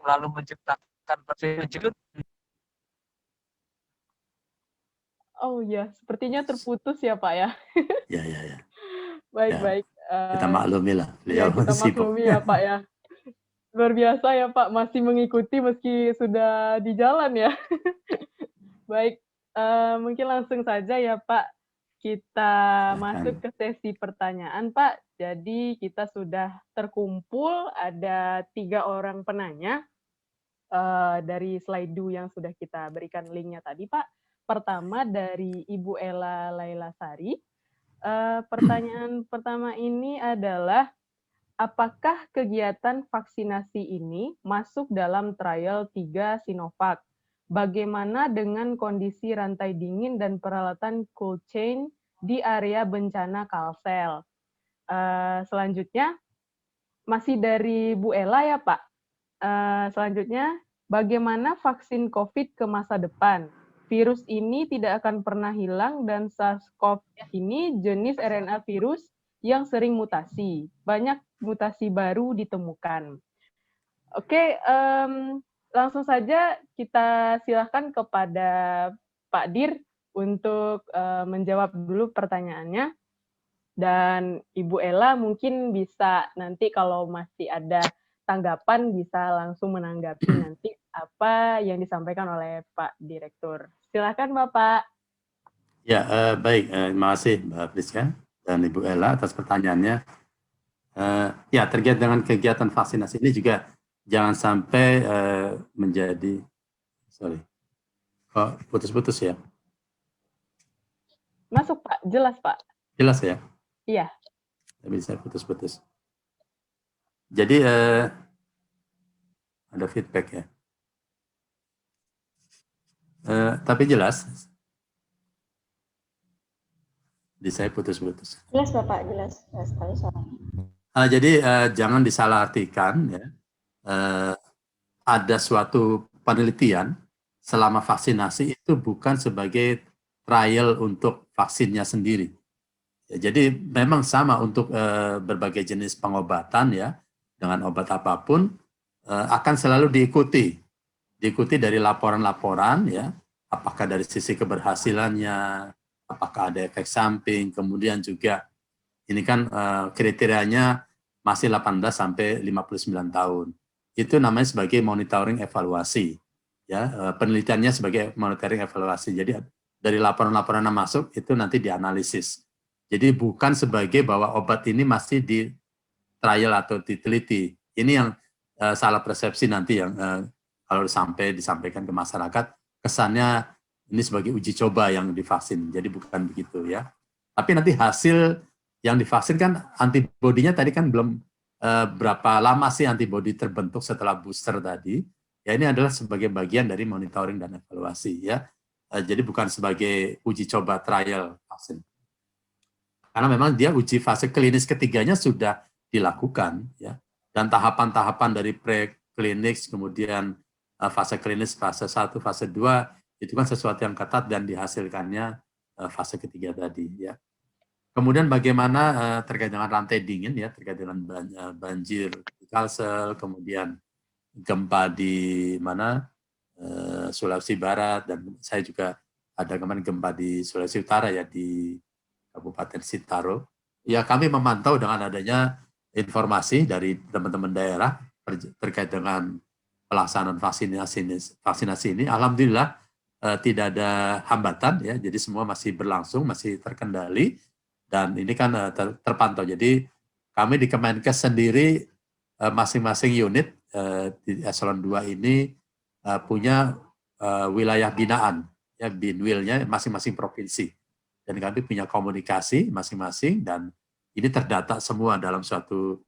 Lalu menciptakan perspektif. Oh iya, sepertinya terputus ya Pak ya. Ya. Baik. Kita maklumi lah. Ya, kita maklumi ya Pak ya. Luar biasa ya Pak, masih mengikuti meski sudah di jalan ya. Baik, mungkin langsung saja ya Pak, kita masuk ke sesi pertanyaan Pak. Jadi kita sudah terkumpul, ada 3 orang penanya dari slide yang sudah kita berikan linknya tadi Pak. Pertama dari Ibu Ella Lailasari. Pertanyaan pertama ini adalah, apakah kegiatan vaksinasi ini masuk dalam trial 3 Sinovac? Bagaimana dengan kondisi rantai dingin dan peralatan cold chain di area bencana Kalsel? Selanjutnya, masih dari Bu Ella ya Pak. Selanjutnya, bagaimana vaksin COVID ke masa depan? Virus ini tidak akan pernah hilang dan SARS-CoV ini jenis RNA virus yang sering mutasi. Banyak mutasi baru ditemukan. Oke, langsung saja kita silakan kepada Pak Dir untuk menjawab dulu pertanyaannya. Dan Ibu Ella mungkin bisa nanti kalau masih ada tanggapan bisa langsung menanggapi nanti apa yang disampaikan oleh Pak Direktur. Silakan Bapak. Ya, baik. Terima kasih Mbak Priska dan Ibu Ella atas pertanyaannya. Ya, terkait dengan kegiatan vaksinasi ini juga jangan sampai menjadi, putus-putus ya? Masuk Pak, jelas Pak. Jelas ya? Iya. Tapi saya putus-putus. Jadi ada feedback ya. Tapi jelas. Jadi saya putus-putus. Jelas Bapak, jelas sekali suaranya. Jadi jangan disalahartikan ya. Ada suatu penelitian selama vaksinasi itu bukan sebagai trial untuk vaksinnya sendiri. Ya, jadi memang sama untuk berbagai jenis pengobatan ya, dengan obat apapun akan selalu diikuti dari laporan-laporan ya, apakah dari sisi keberhasilannya, apakah ada efek samping, kemudian juga ini kan kriterianya masih 18 sampai 59 tahun. Itu namanya sebagai monitoring evaluasi. Ya, penelitiannya sebagai monitoring evaluasi. Jadi dari laporan-laporan yang masuk itu nanti dianalisis. Jadi bukan sebagai bahwa obat ini masih di trial atau diteliti. Ini yang salah persepsi nanti yang kalau disampaikan ke masyarakat, kesannya ini sebagai uji coba yang divaksin. Jadi bukan begitu ya. Tapi nanti hasil yang divaksin kan antibodinya tadi kan belum berapa lama sih antibodi terbentuk setelah booster tadi. Ya ini adalah sebagai bagian dari monitoring dan evaluasi ya. Jadi bukan sebagai uji coba trial vaksin. Karena memang dia uji fase klinis ketiganya sudah dilakukan ya. Dan tahapan-tahapan dari preklinis kemudian fase klinis fase 1, fase 2 itu kan sesuatu yang ketat dan dihasilkannya fase ketiga tadi ya. Kemudian bagaimana terkait dengan rantai dingin ya, terkait dengan banjir di Kalsel, kemudian gempa di mana Sulawesi Barat, dan saya juga ada kemarin gempa di Sulawesi Utara ya, di Kabupaten Sitaro. Ya, kami memantau dengan adanya informasi dari teman-teman daerah terkait dengan pelaksanaan vaksinasi ini. Alhamdulillah tidak ada hambatan ya, jadi semua masih berlangsung, masih terkendali, dan ini kan terpantau. Jadi kami di Kemenkes sendiri masing-masing unit di eselon 2 ini punya wilayah binaan ya, binwilnya masing-masing provinsi, dan kami punya komunikasi masing-masing, dan ini terdata semua dalam suatu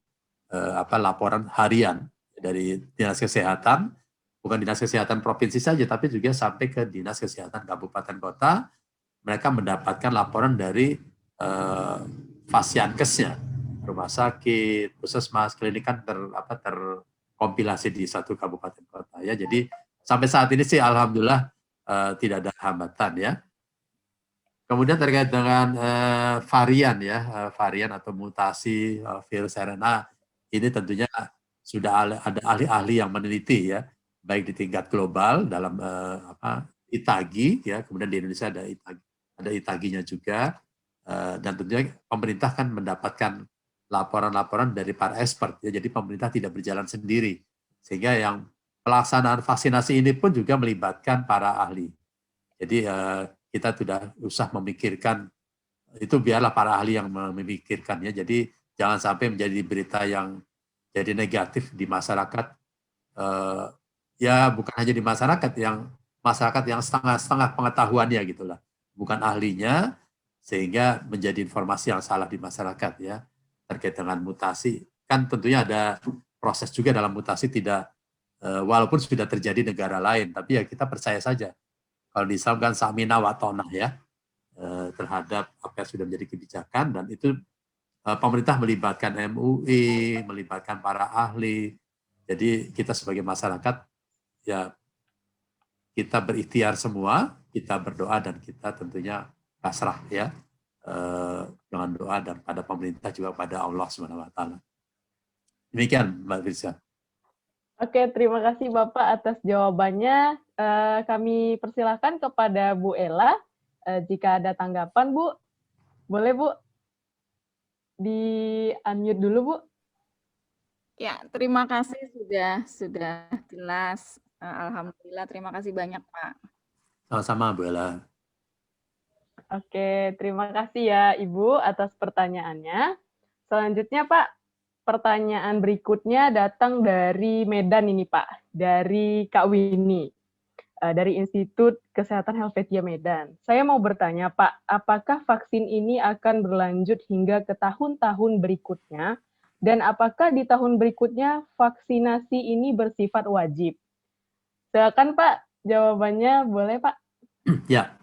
laporan harian dari Dinas Kesehatan, bukan Dinas Kesehatan provinsi saja, tapi juga sampai ke Dinas Kesehatan Kabupaten Kota. Mereka mendapatkan laporan dari Fasiankesnya, rumah sakit, puskesmas, klinik kan terkompilasi di satu kabupaten kota ya. Jadi sampai saat ini sih alhamdulillah tidak ada hambatan ya. Kemudian terkait dengan varian ya, varian atau mutasi virus RNA, ini tentunya sudah ada ahli-ahli yang meneliti ya, baik di tingkat global dalam ITAGI ya, kemudian di Indonesia ada ITAGI-nya juga, dan tentunya pemerintah kan mendapatkan laporan-laporan dari para expert ya, jadi pemerintah tidak berjalan sendiri, sehingga yang pelaksanaan vaksinasi ini pun juga melibatkan para ahli. Jadi kita tidak usah memikirkan itu, biarlah para ahli yang memikirkan ya. Jadi jangan sampai menjadi berita yang jadi negatif di masyarakat. Ya bukan hanya di masyarakat yang setengah-setengah pengetahuannya gitulah, bukan ahlinya, sehingga menjadi informasi yang salah di masyarakat ya terkait dengan mutasi. Kan tentunya ada proses juga dalam mutasi, tidak walaupun sudah terjadi negara lain, tapi ya kita percaya saja. Kalau di Islam kan samina wa ta'nah ya, terhadap apa yang sudah menjadi kebijakan, dan itu pemerintah melibatkan MUI, melibatkan para ahli. Jadi kita sebagai masyarakat ya, kita berikhtiar semua, kita berdoa, dan kita tentunya pasrah ya, dengan doa dan pada pemerintah juga pada Allah SWT. Demikian Mbak Firsa. Oke, terima kasih Bapak atas jawabannya. Kami persilahkan kepada Bu Ella. Jika ada tanggapan, Bu, boleh Bu? Di-unmute dulu, Bu. Ya, terima kasih sudah jelas. Alhamdulillah, terima kasih banyak, Pak. Sama-sama Bu Ella. Oke, terima kasih ya Ibu atas pertanyaannya. Selanjutnya Pak, pertanyaan berikutnya datang dari Medan ini Pak, dari Kak Winnie, dari Institut Kesehatan Helvetia Medan. Saya mau bertanya Pak, apakah vaksin ini akan berlanjut hingga ke tahun-tahun berikutnya, dan apakah di tahun berikutnya vaksinasi ini bersifat wajib? Silakan Pak, jawabannya boleh Pak? Ya,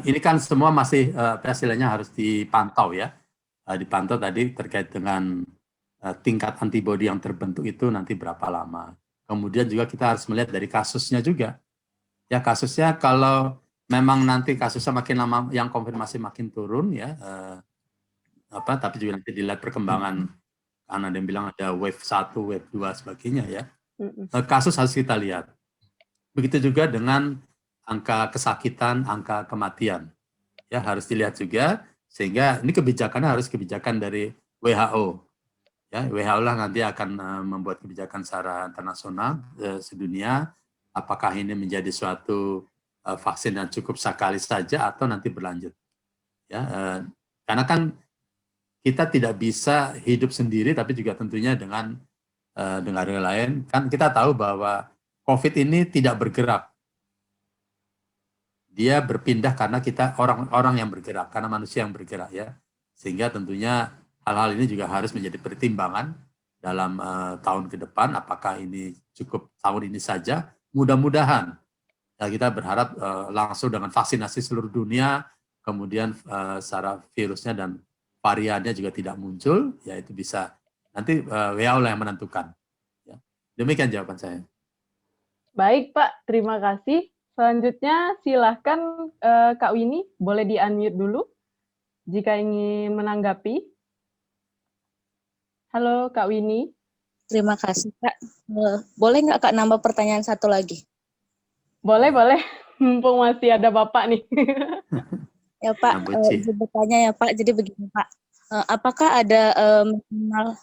ini kan semua masih hasilnya harus dipantau ya. Dipantau tadi terkait dengan tingkat antibodi yang terbentuk itu nanti berapa lama. Kemudian juga kita harus melihat dari kasusnya juga. Ya, kasusnya kalau memang nanti kasusnya makin lama yang konfirmasi makin turun ya, tapi juga nanti dilihat perkembangan, karena ada yang bilang ada wave 1, wave 2 sebagainya ya. Kasus harus kita lihat. Begitu juga dengan angka kesakitan, angka kematian. Ya, harus dilihat juga, sehingga ini kebijakannya harus kebijakan dari WHO. Ya, WHO lah nanti akan membuat kebijakan secara internasional sedunia, apakah ini menjadi suatu vaksin yang cukup sekali saja atau nanti berlanjut. Ya, karena kan kita tidak bisa hidup sendiri, tapi juga tentunya dengan negara lain. Kan kita tahu bahwa COVID ini tidak bergerak. Dia berpindah karena kita orang-orang yang bergerak, karena manusia yang bergerak ya. Sehingga tentunya hal-hal ini juga harus menjadi pertimbangan dalam tahun ke depan, apakah ini cukup tahun ini saja. Mudah-mudahan ya, kita berharap langsung dengan vaksinasi seluruh dunia, kemudian secara virusnya dan variannya juga tidak muncul, ya itu bisa nanti WHO lah yang menentukan. Ya. Demikian jawaban saya. Baik Pak, terima kasih. Selanjutnya silahkan Kak Winnie, boleh di-unmute dulu jika ingin menanggapi. Halo Kak Winnie. Terima kasih Kak. Boleh nggak Kak nambah pertanyaan satu lagi? Boleh, boleh. Mumpung masih ada Bapak nih. Ya Pak, izin bertanya ya Pak. Jadi begini Pak, apakah ada minimal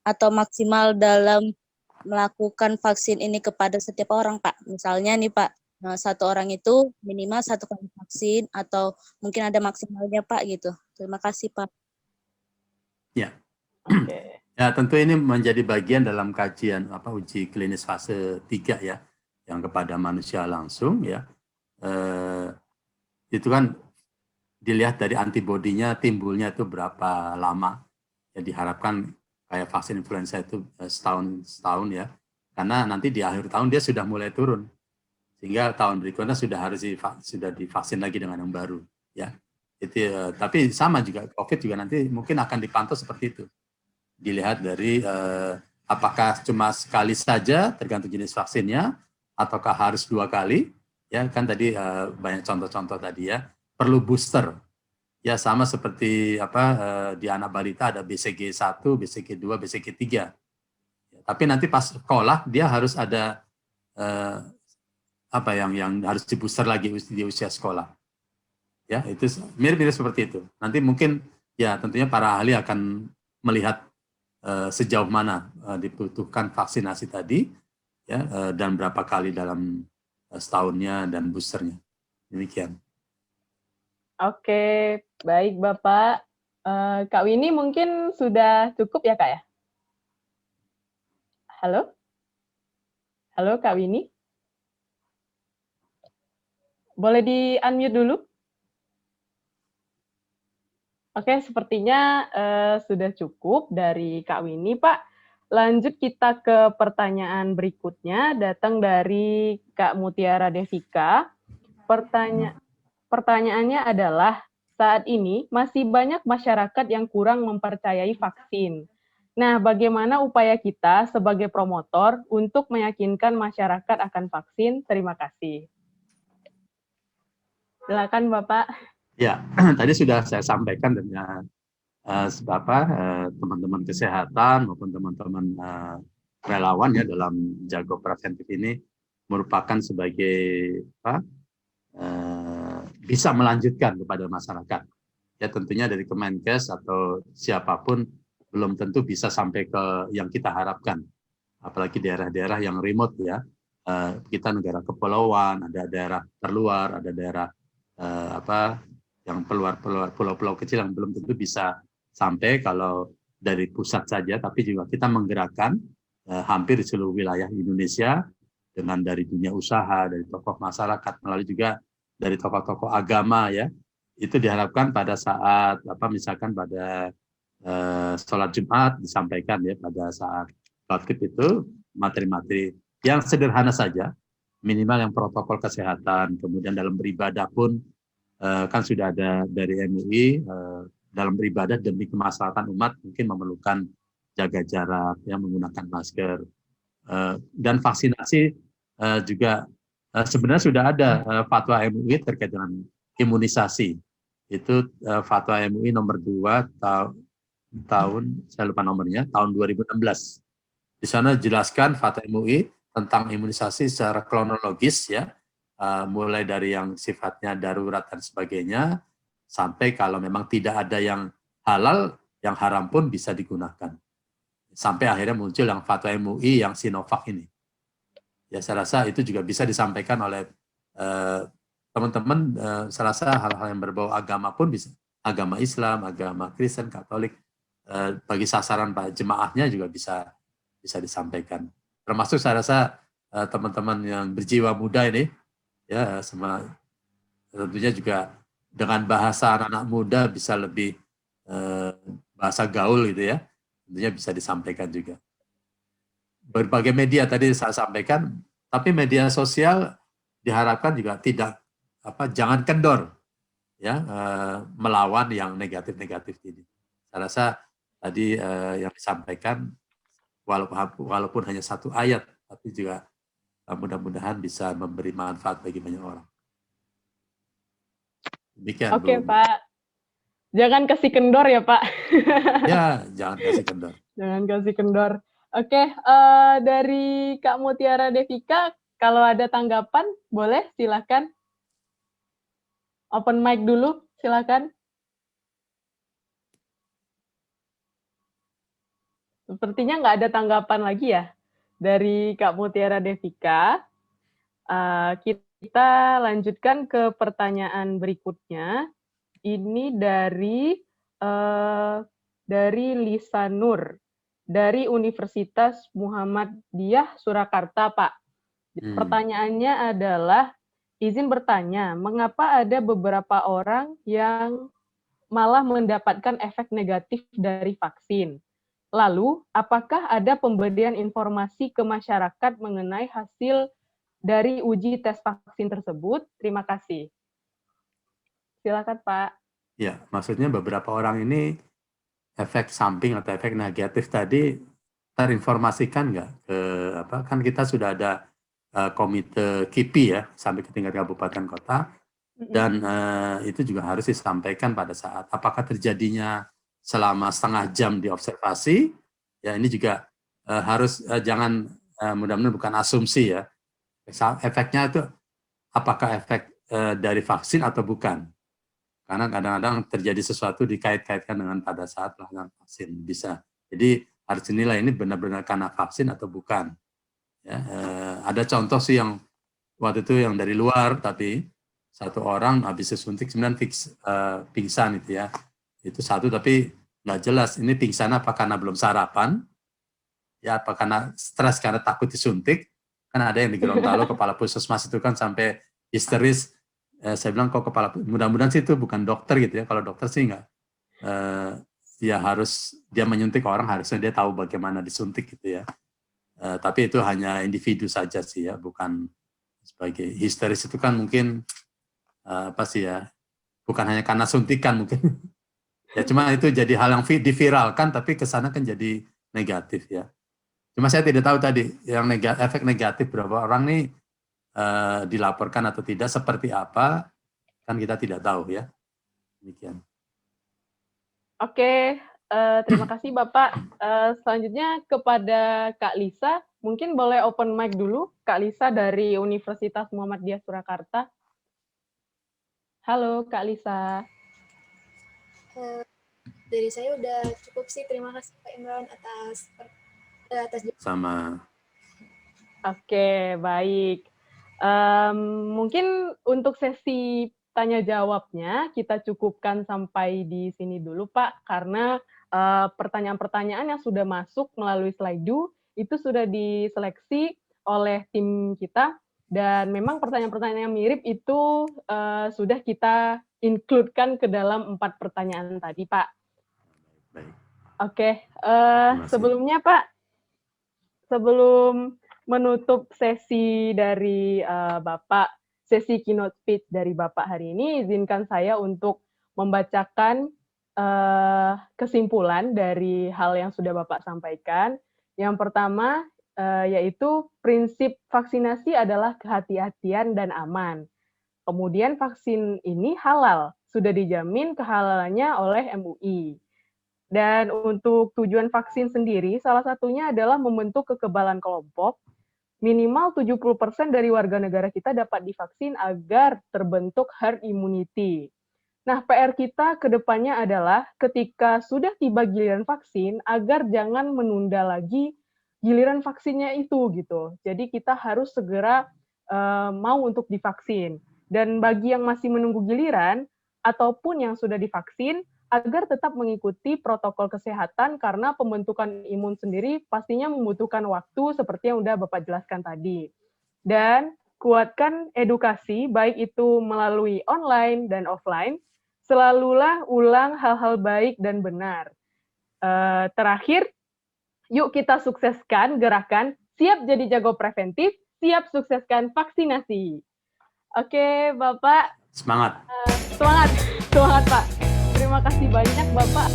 atau maksimal dalam melakukan vaksin ini kepada setiap orang Pak? Misalnya nih Pak, satu orang itu minimal 1 kali vaksin atau mungkin ada maksimalnya Pak gitu. Terima kasih Pak. Ya. Okay. Ya, tentu ini menjadi bagian dalam kajian uji klinis fase 3 ya, yang kepada manusia langsung ya. Itu kan dilihat dari antibodinya timbulnya itu berapa lama. Ya diharapkan kayak vaksin influenza itu setahun ya. Karena nanti di akhir tahun dia sudah mulai turun. Sehingga tahun berikutnya sudah divaksin lagi dengan yang baru ya. Itu tapi sama juga COVID juga nanti mungkin akan dipantau seperti itu. Dilihat dari apakah cuma sekali saja tergantung jenis vaksinnya ataukah harus 2 kali ya, kan tadi banyak contoh-contoh tadi ya. Perlu booster ya, sama seperti di anak balita ada BCG 1, BCG 2, BCG 3 ya, tapi nanti pas sekolah dia harus ada yang harus di booster lagi di usia sekolah ya. Itu mirip-mirip seperti itu. Nanti mungkin ya tentunya para ahli akan melihat sejauh mana dibutuhkan vaksinasi tadi ya, dan berapa kali dalam setahunnya dan boosternya. Demikian. Oke, baik Bapak. Kak Winnie mungkin sudah cukup ya Kak ya? Halo? Halo Kak Winnie? Boleh di-unmute dulu? Oke, sepertinya sudah cukup dari Kak Winnie, Pak. Lanjut kita ke pertanyaan berikutnya, datang dari Kak Mutiara Devika. Pertanyaannya adalah, saat ini masih banyak masyarakat yang kurang mempercayai vaksin. Nah, bagaimana upaya kita sebagai promotor untuk meyakinkan masyarakat akan vaksin? Terima kasih. Silakan Bapak. Ya, tadi sudah saya sampaikan dengan teman-teman kesehatan maupun teman-teman relawan ya dalam Jago Preventif ini merupakan sebagai bisa melanjutkan kepada masyarakat. Ya tentunya dari Kemenkes atau siapapun belum tentu bisa sampai ke yang kita harapkan. Apalagi daerah-daerah yang remote ya. Kita negara kepulauan, ada daerah terluar, ada daerah yang pulau-pulau kecil yang belum tentu bisa sampai kalau dari pusat saja, tapi juga kita menggerakkan hampir di seluruh wilayah Indonesia dengan dari dunia usaha, dari tokoh masyarakat, melalui juga dari tokoh-tokoh agama ya. Itu diharapkan pada saat misalkan pada sholat Jumat disampaikan ya, pada saat khotbah itu materi-materi yang sederhana saja, minimal yang protokol kesehatan, kemudian dalam beribadah pun kan sudah ada dari MUI dalam beribadah demi kemaslahatan umat mungkin memerlukan jaga jarak, ya, menggunakan masker, dan vaksinasi juga sebenarnya sudah ada fatwa MUI terkait dengan imunisasi. Itu fatwa MUI nomor 2 tahun saya lupa nomornya, tahun 2016. Di sana jelaskan fatwa MUI tentang imunisasi secara kronologis ya. Mulai dari yang sifatnya darurat dan sebagainya, sampai kalau memang tidak ada yang halal, yang haram pun bisa digunakan. Sampai akhirnya muncul yang fatwa MUI yang Sinovac ini. Ya, saya rasa itu juga bisa disampaikan oleh teman-teman. Saya rasa hal-hal yang berbau agama pun bisa, agama Islam, agama Kristen, Katolik, bagi sasaran Pak jemaahnya juga bisa disampaikan. Termasuk saya rasa teman-teman yang berjiwa muda ini, ya, tentunya juga dengan bahasa anak-anak muda bisa lebih bahasa gaul gitu ya, tentunya bisa disampaikan juga. Berbagai media tadi saya sampaikan, tapi media sosial diharapkan juga tidak jangan kendor ya melawan yang negatif-negatif ini. Saya rasa tadi yang disampaikan walaupun hanya 1 ayat, tapi juga mudah-mudahan bisa memberi manfaat bagi banyak orang. Demikian, Oke, Bu. Pak. Jangan kasih kendor ya, Pak. Ya, jangan kasih kendor. Jangan kasih kendor. Oke, dari Kak Mutiara Devika, kalau ada tanggapan, boleh silakan. Open mic dulu, silakan. Sepertinya nggak ada tanggapan lagi ya dari Kak Mutiara Devika. Kita lanjutkan ke pertanyaan berikutnya. Ini dari Lisa Nur dari Universitas Muhammadiyah Surakarta, Pak. Pertanyaannya adalah, izin bertanya, mengapa ada beberapa orang yang malah mendapatkan efek negatif dari vaksin? Lalu, apakah ada pemberian informasi ke masyarakat mengenai hasil dari uji tes vaksin tersebut? Terima kasih. Silakan, Pak. Ya, maksudnya beberapa orang ini efek samping atau efek negatif tadi terinformasikan nggak ke apa? Kan kita sudah ada komite KIPI ya sampai ke tingkat kabupaten kota, dan itu juga harus disampaikan pada saat apakah terjadinya selama setengah jam diobservasi. Ya, ini juga harus jangan mudah-mudahan bukan asumsi ya. Efeknya itu apakah efek dari vaksin atau bukan? Karena kadang-kadang terjadi sesuatu dikait-kaitkan dengan pada saat pelaksanaan vaksin, bisa. Jadi harus dinilai ini benar-benar karena vaksin atau bukan. Ya, ada contoh sih yang waktu itu yang dari luar, tapi satu orang habis disuntik kemudian pingsan itu ya. Itu satu, tapi nggak jelas ini pingsan apa karena belum sarapan, ya apa karena stres karena takut disuntik. Kan ada yang di Gorontalo kepala puskesmas itu kan sampai histeris. Saya bilang kok mudah-mudahan sih itu bukan dokter gitu ya. Kalau dokter sih nggak, ya harus dia menyuntik orang harusnya dia tahu bagaimana disuntik gitu ya. Tapi itu hanya individu saja sih ya, bukan sebagai histeris itu kan mungkin apa sih ya, bukan hanya karena suntikan mungkin. Ya cuma itu jadi hal yang diviralkan tapi kesana kan jadi negatif ya. Cuma saya tidak tahu tadi yang efek negatif berapa orang nih dilaporkan atau tidak, seperti apa, kan kita tidak tahu ya. Demikian. Oke, terima kasih Bapak. Selanjutnya kepada Kak Lisa, mungkin boleh open mic dulu, Kak Lisa dari Universitas Muhammadiyah Surakarta. Halo Kak Lisa. Dari saya udah cukup sih, terima kasih Pak Imran atas sama. Oke, baik. Mungkin untuk sesi tanya jawabnya kita cukupkan sampai di sini dulu Pak, karena pertanyaan-pertanyaan yang sudah masuk melalui Slido itu sudah diseleksi oleh tim kita, dan memang pertanyaan-pertanyaan yang mirip itu sudah kita include-kan ke dalam 4 pertanyaan tadi Pak. Baik. Oke, sebelumnya Pak, sebelum menutup sesi dari Bapak, sesi keynote speech dari Bapak hari ini, izinkan saya untuk membacakan kesimpulan dari hal yang sudah Bapak sampaikan. Yang pertama, yaitu prinsip vaksinasi adalah kehati-hatian dan aman. Kemudian vaksin ini halal, sudah dijamin kehalalannya oleh MUI. Dan untuk tujuan vaksin sendiri, salah satunya adalah membentuk kekebalan kelompok. Minimal 70% dari warga negara kita dapat divaksin agar terbentuk herd immunity. Nah, PR kita ke depannya adalah ketika sudah tiba giliran vaksin, agar jangan menunda lagi giliran vaksinnya itu gitu. Jadi kita harus segera mau untuk divaksin. Dan bagi yang masih menunggu giliran, ataupun yang sudah divaksin, agar tetap mengikuti protokol kesehatan karena pembentukan imun sendiri pastinya membutuhkan waktu seperti yang udah Bapak jelaskan tadi. Dan kuatkan edukasi, baik itu melalui online dan offline, selalulah ulang hal-hal baik dan benar. Terakhir, yuk kita sukseskan gerakan siap jadi jago preventif, siap sukseskan vaksinasi. Oke, Bapak. Semangat. Semangat Pak. Terima kasih banyak Bapak.